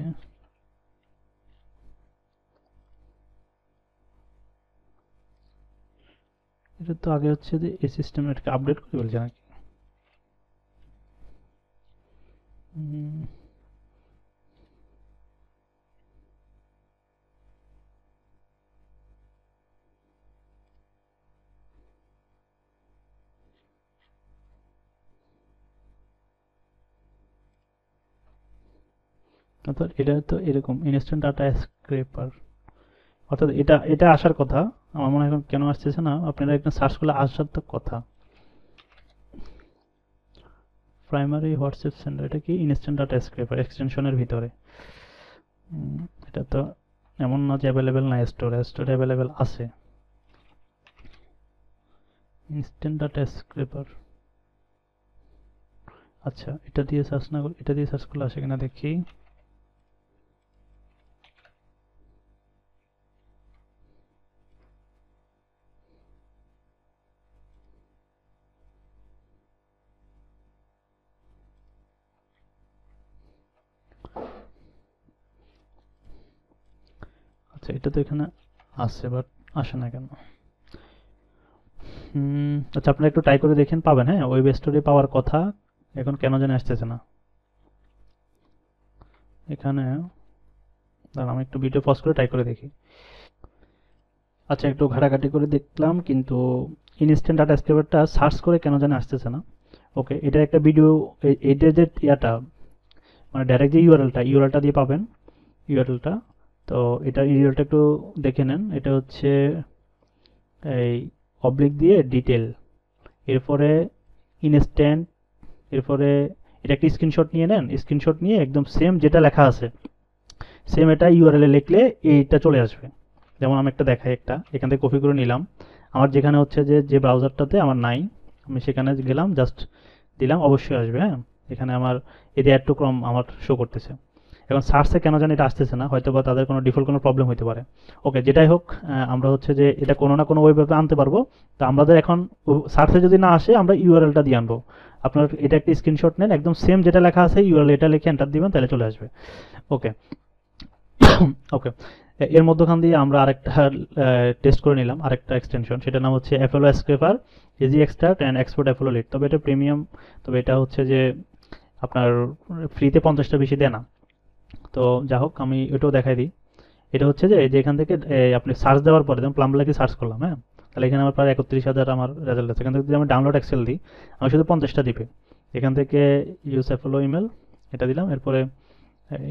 এটা তো আগে হচ্ছে যে এই সিস্টেম এটাকে আপডেট করে বলছে নাকি। অর্থাৎ এটা তো এরকম ইনস্ট্যান্ট ডাটা স্ক্রেপার, অর্থাৎ এটা এটা আসার কথা। আমার মনে হয় এখন কেন আসতেছে না, আপনারা একটা সার্চ করলে আসার তো কথা। প্রাইমারি হোয়াটসঅ্যাপ সেন্ডার, এটা কি ইনস্ট্যান্ট ডাটা স্ক্রেপার এক্সটেনশনের ভিতরে। এটা তো এমন না যে অ্যাভেলেবেল না, স্টোরে অ্যাভেলেবেল আছে। ইনস্ট্যান্ট ডাটা স্ক্রেপার, আচ্ছা এটা দিয়ে সার্চ না, এটা দিয়ে সার্চ করলে আসে কিনা দেখি। আচ্ছা, এটা তো এখানে আছে বাট আসে না কেন। আচ্ছা, আপনারা একটু ট্রাই করে দেখেন, পাবেন। হ্যাঁ, ওয়েব স্টোরে পাওয়ার কথা, এখন কেন জানি আসতেছে না এখানে। দাঁড়ান, আমি একটু ভিডিও পজ করে ট্রাই করে দেখি। আচ্ছা, একটু ঘাটাঘাটি করে দেখলাম কিন্তু ইনস্ট্যান্ট ডাটা স্ক্রেপারটা সার্চ করে কেন জানি আসতেছে না। ওকে, এটা একটা ভিডিও, এইটা যে ইয়াটা মানে ডাইরেক্ট যে ইউআরএলটা দিয়ে পাবেন, ইউআরএলটা। তো এটা ইউআরএলটা একটু দেখে নেন। এটা হচ্ছে এই অবলিক দিয়ে ডিটেল, এরপরে ইনস্ট্যান্ট, এরপরে এটা একটা স্ক্রিনশট নিয়ে নেন। স্ক্রিনশট নিয়ে একদম সেম যেটা লেখা আছে সেম এটা ইউআরএল এ লিখলে এইটা চলে আসবে। যেমন আমি একটা দেখাই, একটা এখান থেকে কপি করে নিলাম। আমার যেখানে হচ্ছে যে ব্রাউজারটাতে আমার নাই, আমি সেখানে গেলাম, জাস্ট দিলাম, অবশ্যই আসবে। হ্যাঁ, এখানে আমার এতে অ্যাড টু ক্রম আমার শো করতেছে। এখন সার্চে কেন জানি এটা আসতেছে না, হয়তো বা তাদের কোনো ডিফল্ট কোনো প্রবলেম হতে পারে। ওকে, যেটাই হোক, আমরা হচ্ছে যে এটা কোনো না কোনো ওয়েবে আনতে পারবো। তো আমাদের এখন সার্চে যদি না আসে, আমরা ইউআরএলটা দিয়ে আনবো। আপনার এটা একটা স্ক্রিনশট নেন, একদম সেম যেটা লেখা আছে ইউআরএল এটা লিখে এন্টার দিবেন, তাহলে চলে আসবে। ওকে। ওকে, এর মধ্যখান দিয়ে আমরা আরেকটা টেস্ট করে নিলাম, আরেকটা এক্সটেনশন, সেটার নাম হচ্ছে Apollo scraper easy extract and export Apollo lead. তবে এটা প্রিমিয়াম, তবে এটা হচ্ছে যে আপনার ফ্রিতে 50টা বেশি দেয় না। তো যা হোক, আমি এটাও দেখাই দিই। এটা হচ্ছে যে এখান থেকে আপনি সার্চ দেওয়ার পরে যেমন প্লাম্বলাকে সার্চ করলাম, হ্যাঁ, তাহলে এখানে আমার প্রায় 31,000 আমার রেজাল্ট আছে। এখান থেকে যদি আমি ডাউনলোড এক্সেল দিই, আমি শুধু 50টা দিবে। এখান থেকে ইউজ অ্যাপোলো ইমেল এটা দিলাম, এরপরে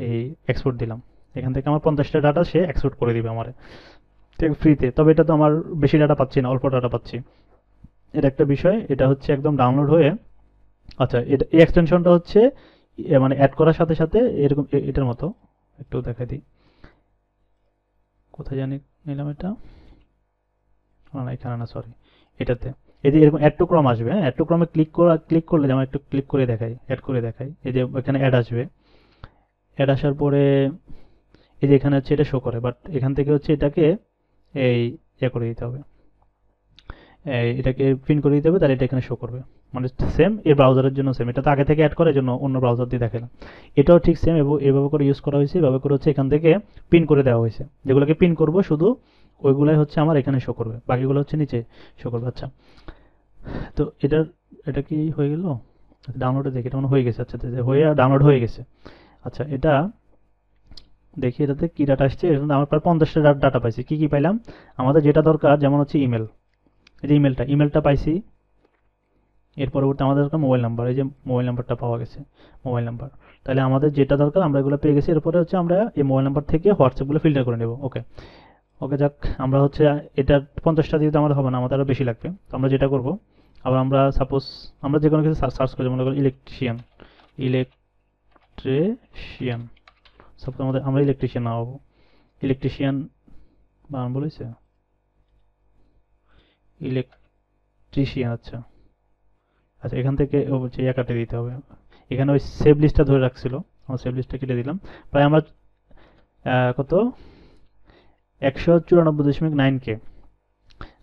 এই এক্সপোর্ট দিলাম। এখান থেকে আমার 50টা ডাটা সে এক্সপোর্ট করে দিবে আমার, ঠিক ফ্রিতে। তবে এটা তো আমার বেশি ডাটা পাচ্ছি না, অল্প ডাটা পাচ্ছি। এটা একটা বিষয়, এটা হচ্ছে একদম ডাউনলোড হয়ে। আচ্ছা, এটা এই এক্সটেনশনটা হচ্ছে মানে অ্যাড করার সাথে সাথে এরকম এটার মতো, একটু দেখাই দিই। কোথায় জানি নিলাম এটা, না এখানে না, সরি, এটাতে। এই যে এরকম অ্যাড টু ক্রম আসবে। হ্যাঁ, অ্যাড টু ক্রমে ক্লিক করলে, যেমন একটু ক্লিক করে দেখাই, অ্যাড করে দেখাই। এই যে এখানে অ্যাড আসবে, অ্যাড আসার পরে এই যে এখানে হচ্ছে এটা শো করে, বাট এখান থেকে হচ্ছে এটাকে এই ইয়ে করে দিতে হবে। এটাকে প্রিন্ট করে দিতে হবে, তাহলে এটা এখানে শো করবে। মানে সেম, এর ব্রাউজারের জন্য সেম, এটা তো আগে থেকে অ্যাড করে জন্য অন্য ব্রাউজার দিয়ে দেখালাম। এটাও ঠিক সেম, এবং এভাবে করে ইউজ করা হয়েছে, এভাবে করে হচ্ছে এখান থেকে পিন করে দেওয়া হয়েছে। যেগুলোকে পিন করব শুধু ওইগুলাই হচ্ছে আমার এখানে শো করবে, বাকিগুলো হচ্ছে নিচে শো করবে। আচ্ছা, তো এটা কি হয়ে গেল? ডাউনলোডে দেখি, এটা মনে হয়ে গেছে। আচ্ছা, হয়ে ডাউনলোড হয়ে গেছে। আচ্ছা, এটা দেখি এটাতে কি ডাটা আসছে। এর মধ্যে আমার প্রায় 50টা ডাটা পাইছি। কি কি পাইলাম? আমাদের যেটা দরকার, যেমন হচ্ছে ইমেল, এই যে ইমেলটা পাইছি। এর পরবর্তী আমাদের দরকার মোবাইল নাম্বার, এই যে মোবাইল নাম্বারটা পাওয়া গেছে, মোবাইল নাম্বার। তাহলে আমাদের যেটা দরকার আমরা এগুলো পেয়ে গেছি। এরপরে হচ্ছে আমরা এই মোবাইল নাম্বার থেকে হোয়াটসঅ্যাপগুলো ফিল্টার করে নেব। ওকে, ওকে, যাক। আমরা হচ্ছে এটা 50টা দিয়ে তো আমাদের হবে না, আমাদের আরও বেশি লাগবে। তো আমরা যেটা করব, আবার আমরা সাপোজ আমরা যে কোনো কিছু সার্চ করি, মনে করি ইলেকট্রিশিয়ান, সাপোজ আমরা ইলেকট্রিশিয়ান না হবো, ইলেকট্রিশিয়ান বানান বলেছে, ইলেকট্রিশিয়ান। আচ্ছা, আচ্ছা, এখান থেকে হচ্ছে কাটে দিতে হবে। এখানে ওই সেভ লিস্টটা ধরে রাখছিল, আমরা সেভ লিস্টটা কেটে দিলাম। প্রায় আমরা কত 194.9K,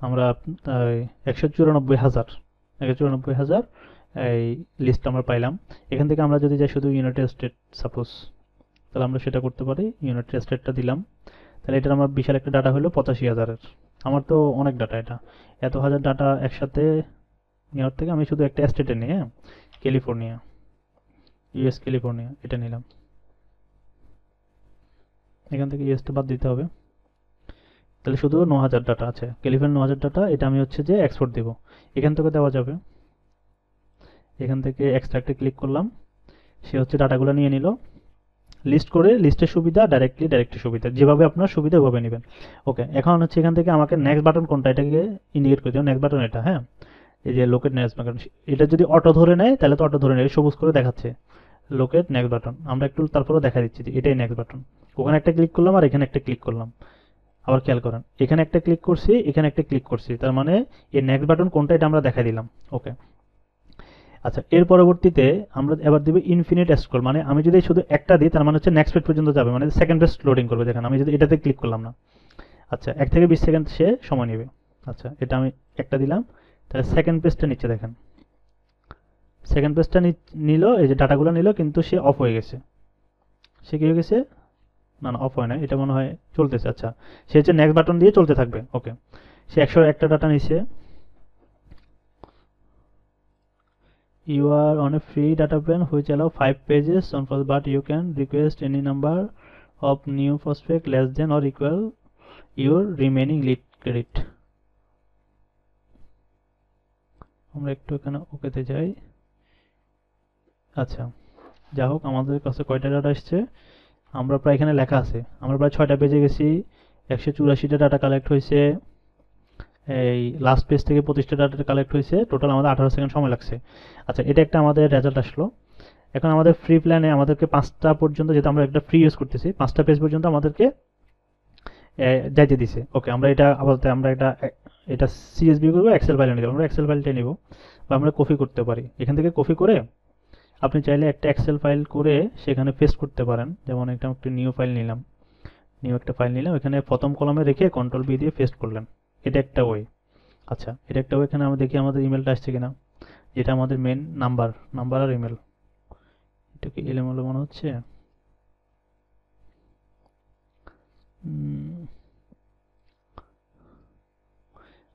আমরা 194,000 এই লিস্ট আমরা পাইলাম। এখান থেকে আমরা যদি যাই শুধু ইউনাইটেড স্টেট সাপোজ, তাহলে আমরা সেটা করতে পারি। ইউনাইটেড স্টেটটা দিলাম, তাহলে এটার আমার বিশাল একটা ডাটা হলো 85,000-এর। আমার তো অনেক ডাটা, এটা এত হাজার ডাটা একসাথে নেওয়ার থেকে আমি শুধু একটা স্টেটে নিই। হ্যাঁ, ক্যালিফোর্নিয়া, ইউএস ক্যালিফোর্নিয়া, এটা নিলাম। এখান থেকে ইউএসটা বাদ দিতে হবে, তাহলে শুধু 9,000 ডাটা আছে। ক্যালিফোর্নিয়া 9,000 ডাটা, এটা আমি হচ্ছে যে এক্সপোর্ট দিব। এখান থেকে দেওয়া যাবে, এখান থেকে এক্সট্রাক্টে ক্লিক করলাম, সে হচ্ছে ডাটাগুলো নিয়ে নিল লিস্ট করে। লিস্টের সুবিধা ডাইরেক্টলি সুবিধা, যেভাবে আপনার সুবিধা ওভাবে নেবেন। ওকে, এখন হচ্ছে এখান থেকে আমাকে নেক্সট বাটন কোনটা, এটাকে ইন্ডিকেট করে দিও। নেক্সট বাটন এটা, হ্যাঁ, এই যে লোকেট নেক্সট বাটন, এটা যদি অটো ধরে নেয় তাহলে তো অটো ধরে নেয়, সবুজ করে দেখাচ্ছে লোকেট নেক্সট বাটন। আমরা একটু তারপরে দেখা দিচ্ছি যে এটাই নেক্সট বাটন। ওখানে একটা ক্লিক করলাম আর এখানে একটা ক্লিক করলাম। আবার খেয়াল করেন, এখানে একটা ক্লিক করছি, এখানে একটা ক্লিক করছি, তার মানে এই নেক্সট বাটন কোনটা এটা আমরা দেখা দিলাম। ওকে, আচ্ছা, এর পরবর্তীতে আমরা এবার দিব ইনফিনিট স্ক্রল, মানে আমি যদি শুধু একটা দিই তার মানে হচ্ছে নেক্সট পেজ পর্যন্ত যাবে, মানে সেকেন্ড পেজ লোডিং করবে। দেখেন আমি যদি এটাতে ক্লিক করলাম না, আচ্ছা 1 থেকে 20 সেকেন্ড সে সময় নেবে। আচ্ছা, এটা আমি একটা দিলাম, তাহলে সেকেন্ড পেজটা নিচ্ছে, দেখেন সেকেন্ড পেজটা নিল, এই যে ডাটাগুলো নিল, কিন্তু সে অফ হয়ে গেছে। সে কি হয়ে গেছে? না না, অফ হয় না, এটা মনে হয় চলতেছে। আচ্ছা, সে হচ্ছে নেক্সট বাটন দিয়ে চলতে থাকবে। ওকে, সে 101টা ডাটা নিচ্ছে। You are on a free data plan which allow 5 pages on first, but you can request any number of new prospect less than or equal your remaining lead credit. আমরা একটু এখানে ওকেতে যাই। আচ্ছা, যা হোক, আমাদের কাছে কয়টা ডাটা আসছে? আমরা প্রায় এখানে লেখা আছে, আমরা প্রায় 6টা পেজে গেছি। 184টা ডাটা কালেক্ট হয়েছে। এই লাস্ট পেজ থেকে 25টা ডাটা কালেক্ট হয়েছে। টোটাল আমাদের 18 সেকেন্ড সময় লাগছে। আচ্ছা, এটা একটা আমাদের রেজাল্ট আসলো। এখন আমাদের ফ্রি প্ল্যানে আমাদেরকে 5টা পর্যন্ত, যেহেতু আমরা একটা ফ্রি ইউজ করতেছি, 5টা পেজ পর্যন্ত আমাদেরকে যাইতে দিছে। ওকে, আমরা এটা আপাতত আমরা এটা সিএসভি করবো, এক্সেল ফাইলে নিতে, আমরা এক্সেল ফাইলটা নিব, বা আমরা কপি করতে পারি। এখান থেকে কপি করে আপনি চাইলে একটা এক্সেল ফাইল করে সেখানে পেস্ট করতে পারেন। যেমন একটা নিউ ফাইল নিলাম, নিউ একটা ফাইল নিলাম, এখানে প্রথম কলামে রেখে কন্ট্রোল বি দিয়ে পেস্ট করলেন। এটা একটা ওয়ে। আচ্ছা, এটা একটা ওয়ে। এখানে আমরা দেখি আমাদের ইমেলটা আসছে কিনা, যেটা আমাদের মেন নাম্বার আর ইমেল। এটা কি এলোমেলো মনে হচ্ছে?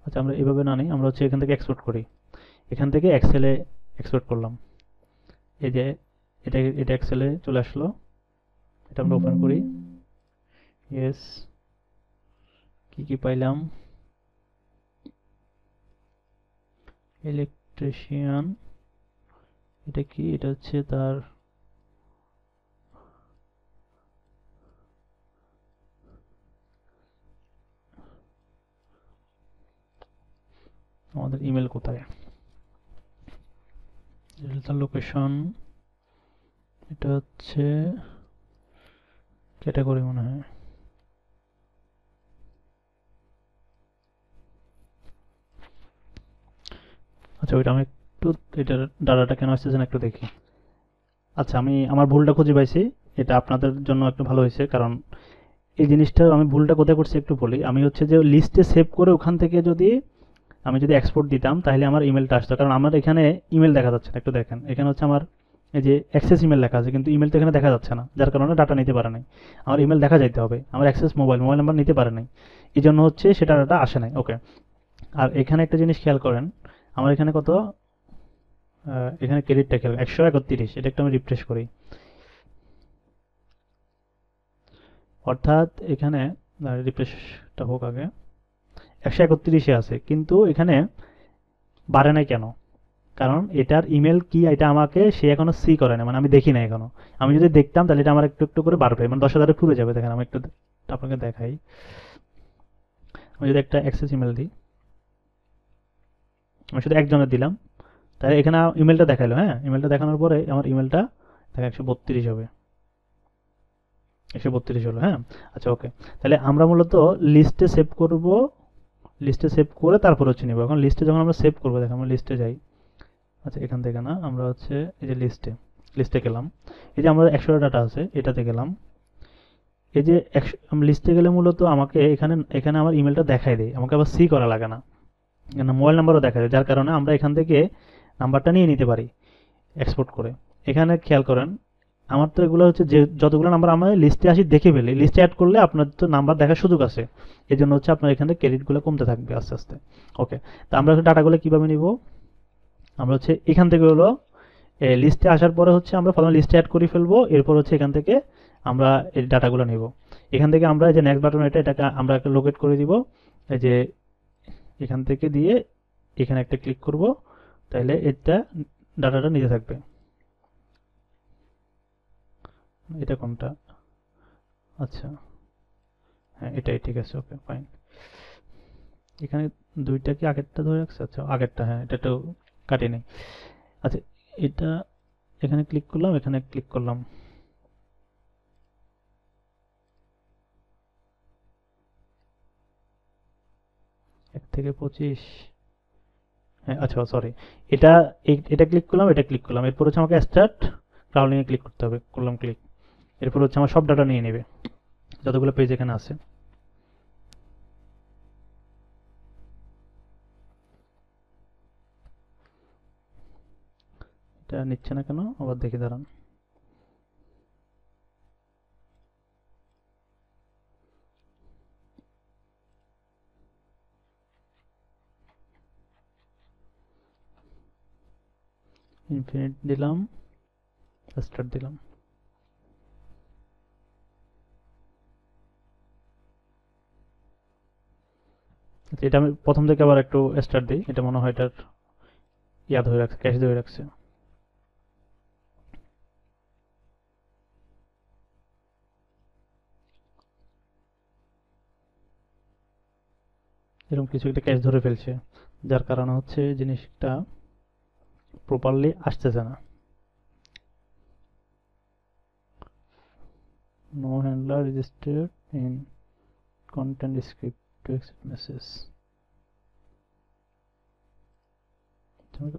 আচ্ছা, আমরা এভাবে না নিই, আমরা হচ্ছে এখান থেকে এক্সপোর্ট করি। এখান থেকে এক্সেলে এক্সপোর্ট করলাম। এই যে এটা এক্সেলে চলে আসলো। এটা আমরা ওপেন করি। ইয়েস, কি পাইলাম? ইলেকট্রিশিয়ান, এটা কি? এটা হচ্ছে তার আমাদের ইমেল কোথায়? তার লোকেশন, এটা হচ্ছে ক্যাটাগরি মনে হয়। আচ্ছা, ওইটা আমি একটু, এটার ডাটাটা কেন আসতেছে না একটু দেখি। আচ্ছা, আমি আমার ভুলটা খুঁজে পাইছি। এটা আপনাদের জন্য একটু ভালো হয়েছে, কারণ এই জিনিসটা আমি ভুলটা কোথায় করছি একটু বলি। আমি হচ্ছে যে লিস্টে সেভ করে ওখান থেকে যদি আমি যদি এক্সপোর্ট দিতাম তাহলে আমার ইমেলটা আসতো, কারণ আমার এখানে ইমেল দেখা যাচ্ছে না। একটু দেখেন, এখানে হচ্ছে আমার এই যে অ্যাক্সেস ইমেল লেখা আছে, কিন্তু ইমেল তো এখানে দেখা যাচ্ছে না, যার কারণে ডাটা নিতে পারে নাই। আমার ইমেল দেখা যাইতে হবে, আমার অ্যাক্সেস মোবাইল নাম্বার নিতে পারে নাই, এই জন্য হচ্ছে সেটা ডাটা আসে নাই। ওকে, আর এখানে একটা জিনিস খেয়াল করেন, আমার এখানে কত, এখানে ক্রেডিটটা খেয়াল 131, এটা একটু আমি রিফ্রেশ করি। অর্থাৎ এখানে রিফ্রেশটা হোক আগে, 131-এ আছে, কিন্তু এখানে বাড়ে নাই কেন? কারণ এটার ইমেল কি এটা আমাকে সে এখনো সি করে না, মানে আমি দেখি না এখনো। আমি যদি দেখতাম তাহলে এটা আমার একটু একটু করে বাড়বে, মানে 10,000-এ পুরো যাবে। দেখেন আমি একটু আপনাকে দেখাই, আমি যদি একটা অ্যাক্সেস ইমেল দিই, আমি শুধু একজনের দিলাম, তাহলে এখানে ইমেলটা দেখালো। হ্যাঁ, ইমেলটা দেখানোর পরে আমার ইমেলটা দেখা 132 হবে, 132 হলো। হ্যাঁ, আচ্ছা ওকে, তাহলে আমরা মূলত লিস্টে সেভ করব, লিস্টে সেভ করে তারপর হচ্ছে নিব। এখন লিস্টে যখন আমরা সেভ করবো, দেখো আমরা লিস্টে যাই। আচ্ছা, এখান থেকে না, আমরা হচ্ছে এই যে লিস্টে গেলাম, এই যে আমরা 100টা ডাটা আছে এটাতে গেলাম। এই যে লিস্টে গেলে মূলত আমাকে এখানে এখানে আমার ইমেলটা দেখাই দেয়, আমাকে আবার সি করা লাগে না, এখানে মোবাইল নাম্বারও দেখা যায়, যার কারণে আমরা এখান থেকে নাম্বারটা নিয়ে নিতে পারি এক্সপোর্ট করে। এখানে খেয়াল করেন, আমার তো এগুলো হচ্ছে যে যতগুলো নাম্বার আমরা লিস্টে আসি দেখে ফেলি, লিস্টে অ্যাড করলে আপনার তো নাম্বার দেখার সুযোগ আছে, এই জন্য হচ্ছে আপনার এখানে ক্রেডিটগুলো কমতে থাকবে আস্তে আস্তে। ওকে, তো আমরা ডাটাগুলো কীভাবে নিব? আমরা হচ্ছে এখান থেকে হলো লিস্টে আসার পরে হচ্ছে আমরা প্রথমে লিস্টে অ্যাড করে ফেলবো, এরপর হচ্ছে এখান থেকে আমরা এই ডাটাগুলো নিব। এখান থেকে আমরা এই যে নেক্সট বাটন, এটাকে আমরা একটা লোকেট করে দিব, এই যে এখান থেকে দিয়ে এখানে একটা ক্লিক করব, তাহলে এটা ডাটাটা নিতে থাকবে। এটা কোনটা? আচ্ছা, হ্যাঁ এটাই ঠিক আছে। ওকে ফাইন, এখানে দুইটা কি আগেরটা ধরে রাখছে? আচ্ছা আগেরটা, হ্যাঁ এটা তো কাটি নেই। আচ্ছা, এটা এখানে ক্লিক করলাম, এখানে ক্লিক করলাম, এক থেকে 25, হ্যাঁ আচ্ছা সরি, এটা এটা ক্লিক করলাম, এটা ক্লিক করলাম, এরপর হচ্ছে আমাকে স্টার্ট ক্রাউলিং এ ক্লিক করতে হবে, করলাম ক্লিক। এরপর হচ্ছে আমার সব ডাটা নিয়ে নেবে যতগুলো পেজ এখানে আছে। এটা নিচ্ছে না কেন আবার দেখি, দাঁড়ান। ইনফিনিট দিলাম, স্টার্ট দিলাম। আচ্ছা, এটা আমি প্রথম থেকে আবার একটু স্টার্ট দিই, এটা মনে হয় এটার ইয়া ধরে রাখছে, ক্যাশ ধরে রাখছে। এরকম কিছু একটা ক্যাশ ধরে ফেলছে, যার কারণে হচ্ছে জিনিসটা প্রপারলি আসতেছে না। No handler registered in content script to exit message.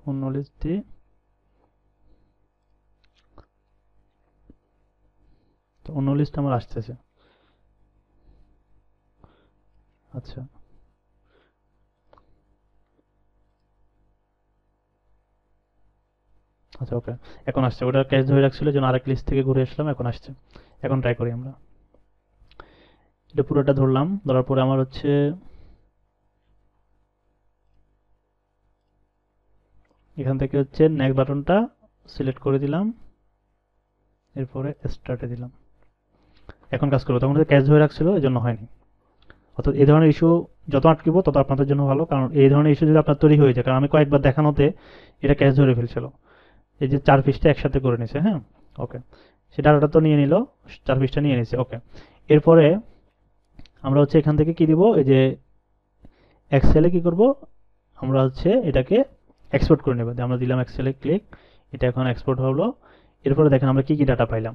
অন্য লিস্ট দিয়ে, তো অন্য লিস্ট আমার আসতেছে। আচ্ছা, আচ্ছা ওকে, এখন আসছে। ওটা ক্যাশ ধরে রাখছিল জন্য আরেক লিস্ট থেকে ঘুরে আসলাম, এখন আসছে। এখন ট্রাই করি আমরা, এটা পুরোটা ধরলাম, ধরার পরে আমার হচ্ছে এখান থেকে হচ্ছে নেক্সট বাটনটা সিলেক্ট করে দিলাম, এরপরে স্টার্টে দিলাম। এখন কাজ করবো, তখন ক্যাশ ধরে রাখছিল এই জন্য হয়নি। অর্থাৎ এই ধরনের ইস্যু যত আটকিব তত আপনাদের জন্য ভালো, কারণ এই ধরনের ইস্যু যদি আপনার তৈরি হয়ে যায়, কারণ আমি কয়েকবার দেখানোতে এটা ক্যাশ ধরে ফেলছিল। এই যে 4 পৃষ্ঠা একসাথে করে নিছে। হ্যাঁ ওকে, সে ডাটাটা তো নিয়ে নিল, 4 পৃষ্ঠা নিয়ে নিছে। ওকে, এরপরে আমরা হচ্ছে এখান থেকে কি দিব, এই যে এক্সেলে কি করব, আমরা হচ্ছে এটাকে এক্সপোর্ট করে নেব। আমরা দিলাম এক্সেলে ক্লিক, এটা এখন এক্সপোর্ট হলো। এরপরে দেখেন আমরা কি কি ডাটা পাইলাম।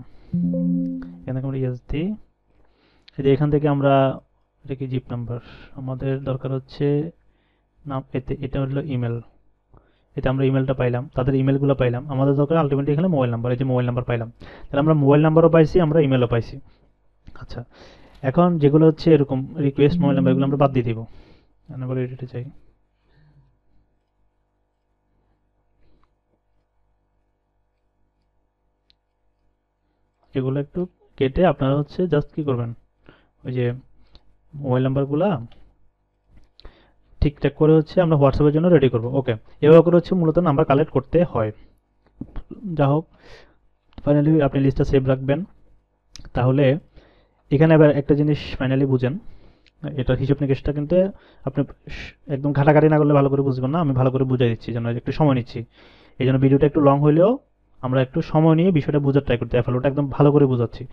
এখান থেকে আমরা ইয়েস দিই, এই যে এখান থেকে আমরা, এটা কি জিপ নাম্বার, আমাদের দরকার হচ্ছে নাম, এতে এটা হলো ইমেল, এতে আমরা ইমেলটা পাইলাম, তাদের ইমেলগুলো পাইলাম। আমাদের দরকার আলটিমেটলি এখানে মোবাইল নাম্বার, এই যে মোবাইল নাম্বার পাইলাম, তাহলে আমরা মোবাইল নাম্বারও পাইছি, আমরা ইমেলও পাইছি। আচ্ছা, এখন যেগুলো হচ্ছে এরকম রিকোয়েস্ট মোবাইল নাম্বার, এগুলো আমরা বাদ দিয়ে দিব, এডিটে চাই। এগুলো একটু কেটে আপনারা হচ্ছে জাস্ট কি করবেন, ওই যে মোবাইল নাম্বারগুলা ঠিকঠাক করে হচ্ছে আমরা হোয়াটসঅ্যাপের জন্য রেডি করব। ওকে, এভাবে করে হচ্ছে মূলত নাম্বার কালেক্ট করতে হয়। যা হোক, ফাইনালি আপনি লিস্টটা সেভ রাখবেন। তাহলে এখানে আবার একটা জিনিস ফাইনালি বুঝেন, এটার হিসাব নিকেশটা কিন্তু আপনি একদম ঘাটাঘাটি না করলে ভালো করে বুঝবেন না। আমি ভালো করে বুঝাই দিচ্ছি, যেন একটু সময় নিচ্ছি। এই জন্য ভিডিওটা একটু লং হইলেও আমরা একটু সময় নিয়ে বিষয়টা বোঝার ট্রাই করতে, ফলে ওটা একদম ভালো করে বোঝাচ্ছি।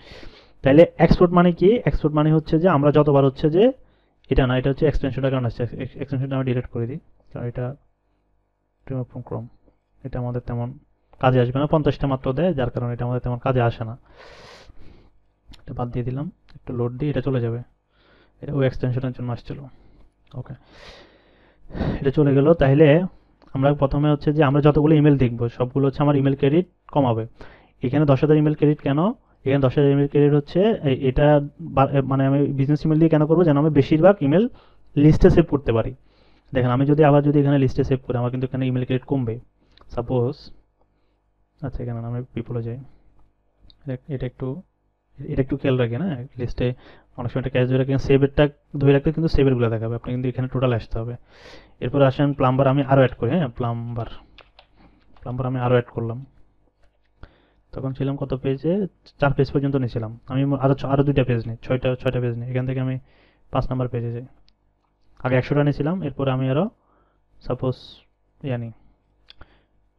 তাইলে এক্সপোর্ট মানে কি? এক্সপোর্ট মানে হচ্ছে যে আমরা যতবার হচ্ছে যে এটা না, এটা হচ্ছে এক্সটেনশনটা, কারণ আসছে এক্সটেনশনটা আমি ডিলিট করে দিই, কারণ এটা রিমুভ ফ্রম ক্রোম, এটা আমাদের তেমন কাজে আসবে না। 50টা মাত্র দেয়, যার কারণে এটা আমাদের তেমন কাজে আসে না। এটা বাদ দিয়ে দিলাম, একটু লোড দিয়ে এটা চলে যাবে। এটা ওই এক্সটেনশনের জন্য আসছিল। ওকে, এটা চলে গেল। তাহলে আমরা প্রথমে হচ্ছে যে আমরা যতগুলো ইমেল দেখবো সবগুলো হচ্ছে আমার ইমেল ক্রেডিট কমাবে। এখানে 10,000 ইমেল ক্রেডিট কেন? এখানে 10,000 ইমেল ক্রেডিট হচ্ছে এটা মানে আমি বিজনেস ইমেল দিয়ে কেন করবো, যেন আমি বেশিরভাগ ইমেল লিস্টে সেভ করতে পারি। দেখেন, আমি যদি আবার যদি এখানে লিস্টে সেভ করি, আমার কিন্তু এখানে ইমেল ক্রেডিট কমবে। সাপোজ, আচ্ছা এখানে আমি পিপলে যাই, এটা একটু এটা একটু খেয়াল রাখেন। হ্যাঁ, লিস্টে অনেক সময় একটা ক্যাশ ধরে রাখেন, সেভেরটা ধরে রাখতে কিন্তু সেভেরগুলো দেখাবে, আপনি কিন্তু এখানে টোটাল আসতে হবে। এরপর আসেন প্লাম্বার, আমি আরও অ্যাড করি। হ্যাঁ, প্লাম্বার আমি আরও অ্যাড করলাম। তখন ছিলাম কত পেজে? 4 পেজ পর্যন্ত নিয়েছিলাম আমি। আরও 2টা পেজ নিই, 6টা পেজ নিই। এখান থেকে আমি 5 নাম্বার পেজে যাই। আগে 100টা নিয়েছিলাম, এরপরে আমি আরও সাপোজ নিই,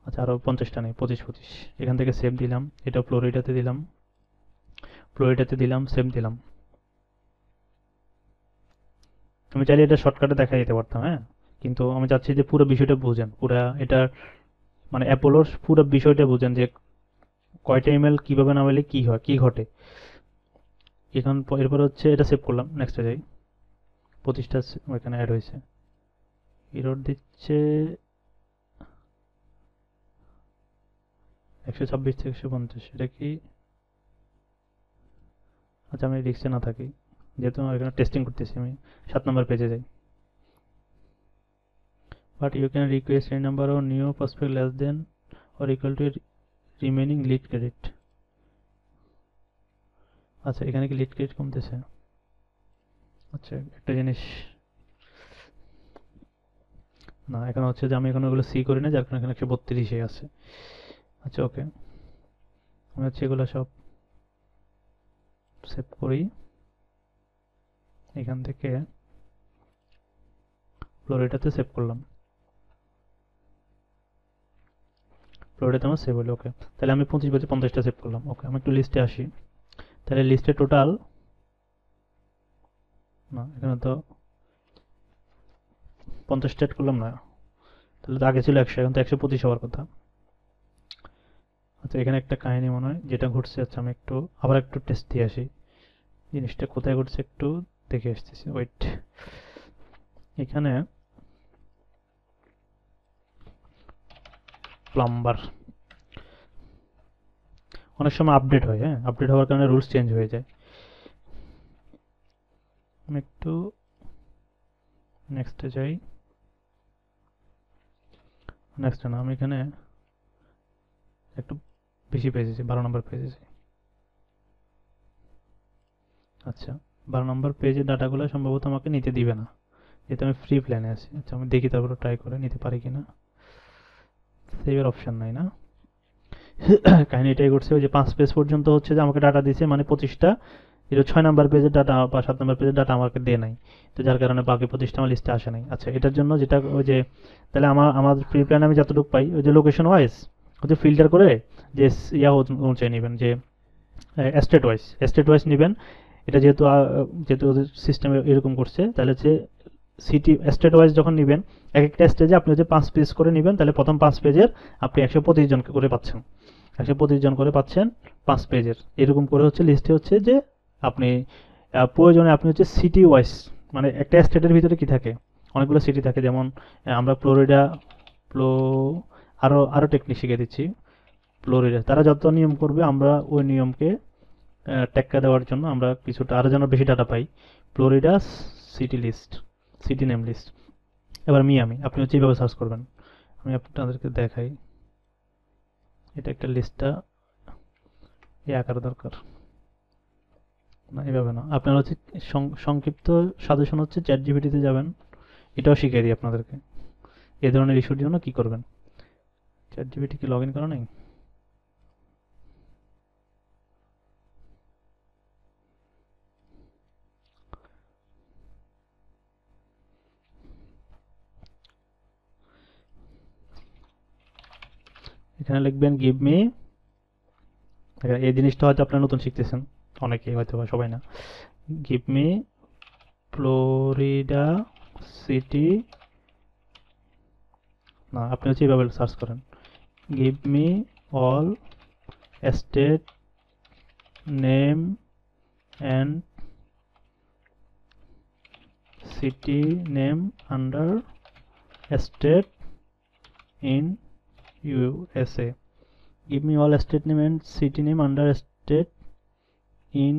আচ্ছা আরও 50টা নেই, 25। এখান থেকে সেভ দিলাম, এটা ফ্লোরিডাতে দিলাম, সেভ দিলাম। আমি চাইলে এটা শর্টকাটে দেখা যেতে পারতাম, হ্যাঁ, কিন্তু আমি চাচ্ছি যে পুরো বিষয়টা বুঝেন, পুরো এটা মানে অ্যাপোলোর পুরো বিষয়টা বুঝেন, যে কয়টা ইমেল কিভাবে নামালে কি হয়, কি ঘটে। এখন এরপর হচ্ছে এটা সেভ করলাম, নেক্সটে যাই। 25টা ওইখানে অ্যাড হয়েছে। এরর দিচ্ছে 126 থেকে 150, এটা কি? আচ্ছা, আমি রিক্সে না থাকি, যেহেতু আমি এখানে টেস্টিং করতেছি, আমি 7 নম্বর পেজে যাই। But you can request any number or new prospect less than or equal to remaining lead credit. আচ্ছা, এখানে কি লিড ক্রেডিট কমতেছে? আচ্ছা, একটা জিনিস না, এখন হচ্ছে যে আমি এখন ওগুলো সি করি না, যার কারণে এখানে 132 আছে। আচ্ছা ওকে, আমি হচ্ছে এগুলো সব সেভ করি। এখান থেকে ফ্লোরিডাতে সেভ করলাম, ফ্লোরিডাতে আমার সেভ হলো। ওকে, তাহলে আমি 25 বছর 50টা সেভ করলাম। ওকে, আমি একটু লিস্টে আসি। তাহলে লিস্টে টোটাল না, এখানে তো 50টা অ্যাড করলাম না, তাহলে তো আগে ছিল 100, এখন তো 125 হওয়ার কথা। আচ্ছা, এখানে একটা কাহিনী মনে হয় যেটা ঘটছে। আচ্ছা, আমি একটু আবার একটু টেস্ট দিয়ে আসি, জিনিসটা কোথায় ঘটছে একটু দেখে আসতেছি। ওয়েট, এখানে প্লাম্বার অনেক সময় আপডেট হয়। হ্যাঁ, আপডেট হওয়ার কারণে রুলস চেঞ্জ হয়ে যায়। আমি একটু নেক্সটে যাই, নেক্সট না, আমি এখানে একটু বেশি পেজে যাই, 12 নম্বর পেজে যাই। আচ্ছা, 12 নম্বর পেজের ডাটাগুলো সম্ভবত আমাকে নিতে দিবে না, যেহেতু আমি ফ্রি প্ল্যানে আছি। আচ্ছা, আমি দেখি তারপরে ট্রাই করে নিতে পারি কিনা। সেভের অপশন নাই না। কাহিনী এটাই করছে, ওই যে 5 পেজ পর্যন্ত হচ্ছে যে আমাকে ডাটা দিছে, মানে 25টা, এটা 6 নাম্বার পেজের ডাটা বা 7 নাম্বার পেজের ডাটা আমাকে দেয় নাই, তো যার কারণে বাকি 25টা আমার লিস্টে আসে নাই। আচ্ছা, এটার জন্য যেটা ওই যে, তাহলে আমার ফ্রি প্ল্যানে আমি যতটুকু পাই, ওই যে লোকেশন ওয়াইজ হচ্ছে ফিল্টার করে যে অনুযায়ী নেবেন, যে এস্টেট ওয়াইজ নেবেন। এটা যেহেতু যেহেতু ওদের সিস্টেমে এরকম করছে, তাহলে হচ্ছে সিটি এস্টেট ওয়াইজ যখন নেবেন, এক একটা স্টেজে আপনি হচ্ছে 5 পেজ করে নেবেন, তাহলে প্রথম 5 পেজের আপনি 125 জন করে পাচ্ছেন, 125 জন করে পাচ্ছেন 5 পেজের। এরকম করে হচ্ছে লিস্টে হচ্ছে যে আপনি প্রয়োজনে আপনি হচ্ছে সিটি ওয়াইজ, মানে একটা স্টেটের ভিতরে কি থাকে, অনেকগুলো সিটি থাকে। যেমন আমরা ফ্লোরিডা, ফ্লো আরও টেকনিক শিখে দিচ্ছি। ফ্লোরিডা তারা যত নিয়ম করবে, আমরা ওই নিয়মকে টেক্কা দেওয়ার জন্য আমরা কিছুটা আরও যেন বেশি ডাটা পাই, Florida city list, city name list. এবার মিয়ামি আপনি হচ্ছে এইভাবে সার্চ করবেন, আমি আপনাদেরকে দেখাই। এটা একটা লিস্টটা এই আকার দরকার। না, এভাবে না, আপনার হচ্ছে সংক্ষিপ্ত সাজেশন হচ্ছে চ্যাট জিপিটিতে যাবেন। এটাও শিখিয়ে দিই আপনাদেরকে এই ধরনের ইস্যুর জন্য কি করবেন। চ্যাট জিপিটি কি লগ ইন করা নেই? এখানে লিখবেন গিভ মি, এই জিনিসটা হয়তো আপনারা নতুন শিখতেছেন, অনেকেই হয়তো বা সবাই না। গিভ মি ফ্লোরিডা সিটি, না আপনি হচ্ছে এইভাবে সার্চ করেন, give me all state name and city name under state in USA. Give me all state name and city name under state in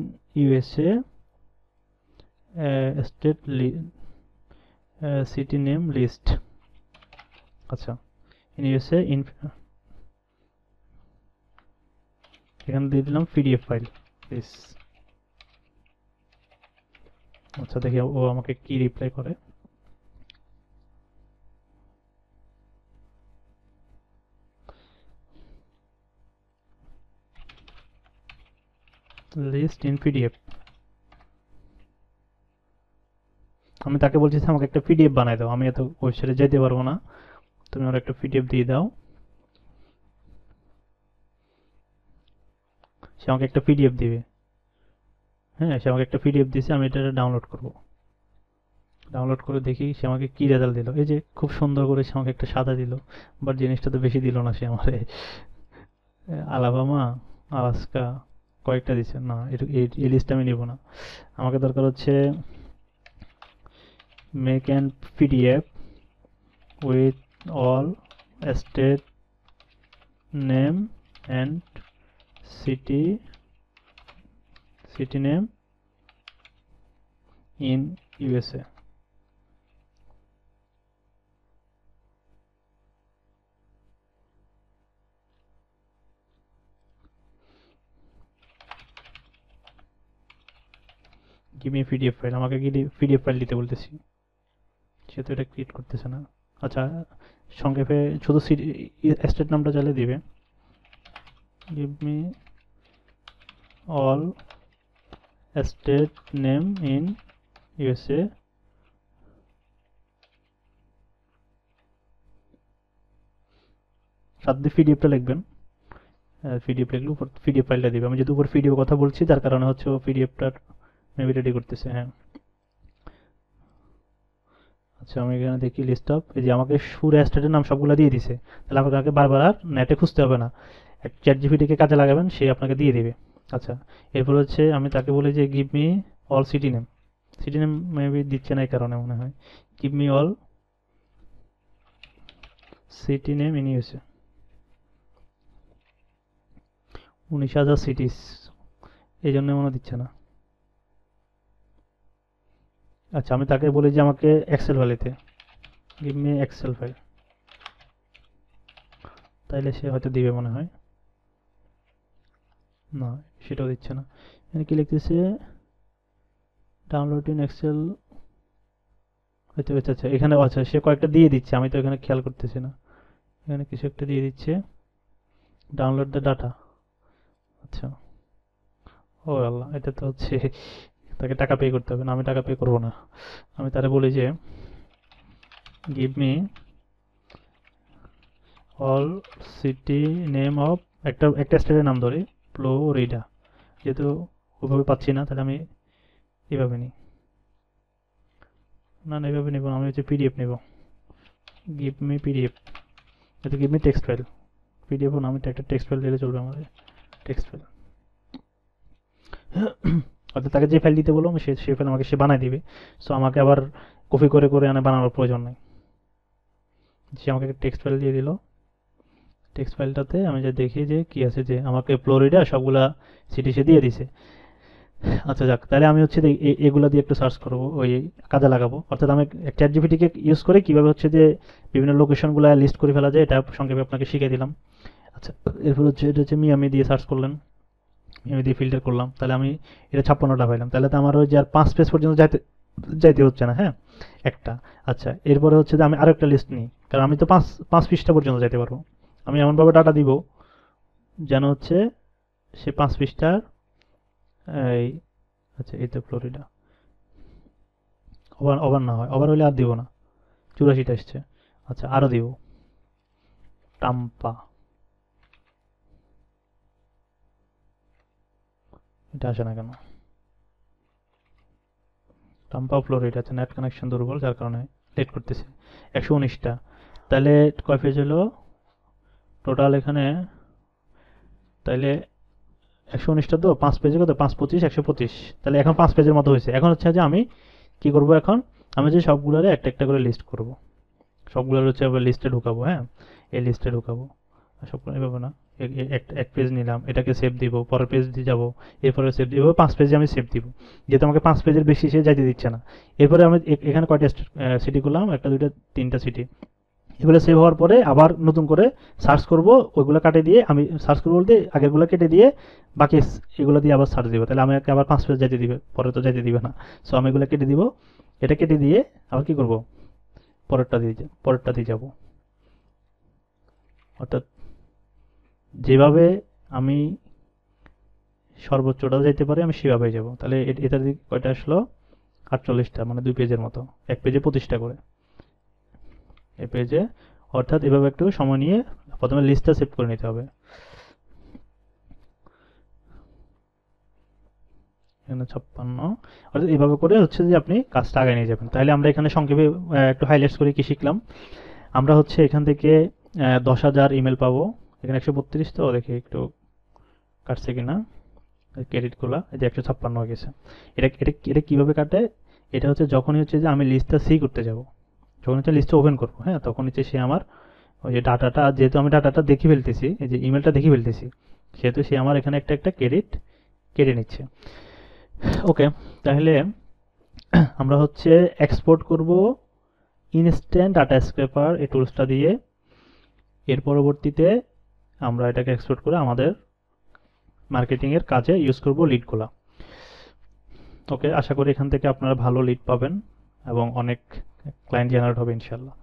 USA. State city name list. আচ্ছা, in USA in এখানে দিয়ে দিলাম PDF file please. আচ্ছা দেখি ও আমাকে কি reply করে। List in PDF. আমি তাকে বলছি আমাকে একটা পিডিএফ বানাই দাও, আমি এত ওয়েবসাইটে যেতে পারবো না, তুমি আমার একটা পিডিএফ দিয়ে দাও। সে আমাকে একটা পিডিএফ দিবে। হ্যাঁ, সে আমাকে একটা পিডিএফ দিয়েছে, আমি এটা ডাউনলোড করব। ডাউনলোড করে দেখি সে আমাকে কি রেজাল্ট দিল। এই যে খুব সুন্দর করে সে আমাকে একটা সাদা দিল, বাট জিনিসটা তো বেশি দিল না সে আমারে। আলাবামা, আলাস্কা কয়েকটা দিচ্ছে না, এই লিস্ট আমি নিব না। আমাকে দরকার হচ্ছে make an PDF with all state name and city name in USA. Give me PDF file, আমাকে কি পিডিএফ ফাইল দিতে বলতেছি, সে তো এটা ক্রিয়েট করতেছে না। আচ্ছা, সংক্ষেপে শুধু স্টেট নামটা চাইলে দিবে, give me all state name in USA. সাথে দিয়ে পিডিএফটা লিখবেন, পিডিএফ লিখলে উপর পিডিএফ ফাইলটা দিবে। আমি যদি উপর পিডিএফ কথা বলছি তার কারণে হচ্ছে ও পিডিএফটার মেবি রেডি করতেছে। হ্যাঁ, আচ্ছা আমি এখানে দেখি লিস্ট অফ, এই যে আমাকে সুর স্টেটের নাম সবগুলো দিয়ে দিছে, তাহলে আপনাকে বারবার আর নেটে খুঁজতে হবে না, চ্যাট জিপিটিকে কাজে লাগাবেন, সে আপনাকে দিয়ে দিবে। আচ্ছা, এরপর হচ্ছে আমি তাকে বলি যে give me all city name. City name maybe দিচ্ছে না এই কারণে মনে হয়, give me all city name in USA। 19,000 cities, এই জন্য মনে দিচ্ছে না। আচ্ছা, আমি তাকে বলি যে আমাকে এক্সেল ফাইলেতে, গিভ মি এক্সেল ফাইল, তাইলে সে হয়তো দিবে মনে হয়। না, সেটাও দিচ্ছে না। এখানে কি লিখতেছে, ডাউনলোড ইন এক্সেল হয়তো। আচ্ছা এখানে, আচ্ছা সে কয়েকটা দিয়ে দিচ্ছে, আমি তো এখানে খেয়াল করতেছি না। এখানে কিছু একটা দিয়ে দিচ্ছে, ডাউনলোড দ্য ডাটা। আচ্ছা, ও আল্লাহ, এটা তো হচ্ছে তাকে টাকা পে করতে হবে না, আমি টাকা পে করবো না। আমি তারে বলি যে give me all city name of, একটা স্টেটের নাম ধরি, ফ্লোরিডা, যেহেতু ওইভাবে পাচ্ছি না তাহলে আমি এইভাবে নিই। না না, এইভাবে নিব না, আমি হচ্ছে পিডিএফ নিব। গিভ মি পিডিএফ, এটা give me text file. PDF না, আমি একটা টেক্সট ফাইল দিলে চলবে আমাদের, টেক্সট ফাইল। অর্থাৎ তাকে যে ফাইল দিতে বলবো আমি সেই ফাইল আমাকে সে বানাই দিবে, সো আমাকে আবার কপি করে করে আনে বানানোর প্রয়োজন নেই। সে আমাকে টেক্সট ফাইল দিয়ে দিল, টেক্সট ফাইলটাতে আমি যে দেখি যে কি আছে, যে আমাকে ফ্লোরিডা সবগুলা সিটি সে দিয়ে দিছে। আচ্ছা যাক, তাহলে আমি হচ্ছে এগুলা দিয়ে একটু সার্চ করবো, ওই কাজে লাগাবো। অর্থাৎ আমি চ্যাট জিপিটিকে ইউজ করে কিভাবে হচ্ছে যে বিভিন্ন লোকেশনগুলো লিস্ট করে ফেলা যায়, এটা সংক্ষেপে আপনাকে শিখিয়ে দিলাম। আচ্ছা, এরপর হচ্ছে এটা হচ্ছে মিয়ামি দিয়ে সার্চ করলেন, আমি দিয়ে ফিল্টার করলাম, তাহলে আমি এটা 56টা পাইলাম। তাহলে তো আমার ওই যে আর 5 পেজ পর্যন্ত যাইতে যাইতে হচ্ছে না। হ্যাঁ, একটা। আচ্ছা, এরপরে হচ্ছে যে আমি আরো একটা লিস্ট নিই, কারণ আমি তো 5 পৃষ্ঠা পর্যন্ত যাইতে পারবো। আমি এমনভাবে ডাটা দিব যেন হচ্ছে সে 5 পৃষ্ঠার এই, আচ্ছা এই তো ফ্লোরিডা, ওভার ওভার না হয়, ওভার হলে আর দিব না, 84টা এসছে। আচ্ছা, আরো দিব টাম্পা, এটা আসে না কেন? টাম্পা ফ্লোরিডা, আচ্ছা নেট কানেকশন দুর্বল যার কারণে লেট করতেছে। 119টা, তাহলে কয় পেজ হলো টোটাল এখানে? তাইলে 119টা তো 5 পেজে কত, 5 25 125, তাহলে এখন 5 পেজের মতো হয়েছে। এখন হচ্ছে যে আমি কি করব এখন, আমি যে সবগুলোরে একটা একটা করে লিস্ট করব, সবগুলোর হচ্ছে আবার লিস্টে ঢুকাবো। হ্যাঁ, এই লিস্টে ঢুকাবো সবগুলো এভাবে না, এক পেজ নিলাম, এটাকে সেভ দিব, পরের পেজ দিয়ে যাবো, এরপরে সেভ দিব, 5 পেজে আমি সেভ দিব, যেহেতু আমাকে 5 পেজের বেশি সে যাইতে দিচ্ছে না। এরপরে আমি এখানে কয়টা সিটি করলাম, একটা দুইটা তিনটা সিটি, এগুলো সেভ হওয়ার পরে আবার নতুন করে সার্চ করব, ওইগুলো কাটে দিয়ে আমি সার্চ করবো বলতে আগেরগুলো কেটে দিয়ে বাকি এগুলো দিয়ে আবার সার্চ দিব, তাহলে আমাকে আবার 5 পেজ যাইতে দিবে, পরে তো যাইতে দিবে না। সো আমি এগুলো কেটে দিব, এটা কেটে দিয়ে আবার কি করব, পরেরটা দিয়ে যাব। অর্থাৎ যেভাবে আমি সর্বোচ্চটা যাইতে পারি আমি সেভাবেই যাব। তাহলে এটা দিয়ে কয়টা আসলো, 48টা, মানে 2 পেজের মতো, এক পেজে 25টা করে এই পেজে। অর্থাৎ এভাবে একটু সময় নিয়ে প্রথমে লিস্টটা সেভ করে নিতে হবে। এখানে 56, অর্থাৎ এইভাবে করে হচ্ছে যে আপনি কাজটা আগায় নিয়ে যাবেন। তাহলে আমরা এখানে সংক্ষেপে একটু হাইলাইটস করে কি শিখলাম। আমরা হচ্ছে এখান থেকে 10,000 ইমেল পাবো। এখানে 132, তো দেখি একটু কাটছে কিনা ক্রেডিটগুলো, এই যে 156 হয়ে গেছে। এটা এটা এটা কিভাবে কাটে, এটা হচ্ছে যখনই হচ্ছে যে আমি লিস্টটা সি করতে যাব, যখন হচ্ছে লিস্টটা ওপেন করবো, হ্যাঁ, তখন হচ্ছে সে আমার ওই যে ডাটাটা, যেহেতু আমি ডাটাটা দেখে ফেলতেছি, এই যে ইমেলটা দেখে ফেলতেছি, সেহেতু সে আমার এখানে একটা একটা ক্রেডিট কেটে নিচ্ছে। ওকে, তাহলে আমরা হচ্ছে এক্সপোর্ট করব ইনস্ট্যান্ট ডাটা স্ক্রেপার এই টুলসটা দিয়ে। এর পরবর্তীতে আমরা এটাকে এক্সপোর্ট করে আমাদের মার্কেটিং এর কাজে ইউজ করব লিডগুলা। ওকে, আশা করি এখান থেকে আপনারা ভালো লিড পাবেন এবং অনেক ক্লায়েন্ট জেনারেট হবে ইনশাল্লাহ।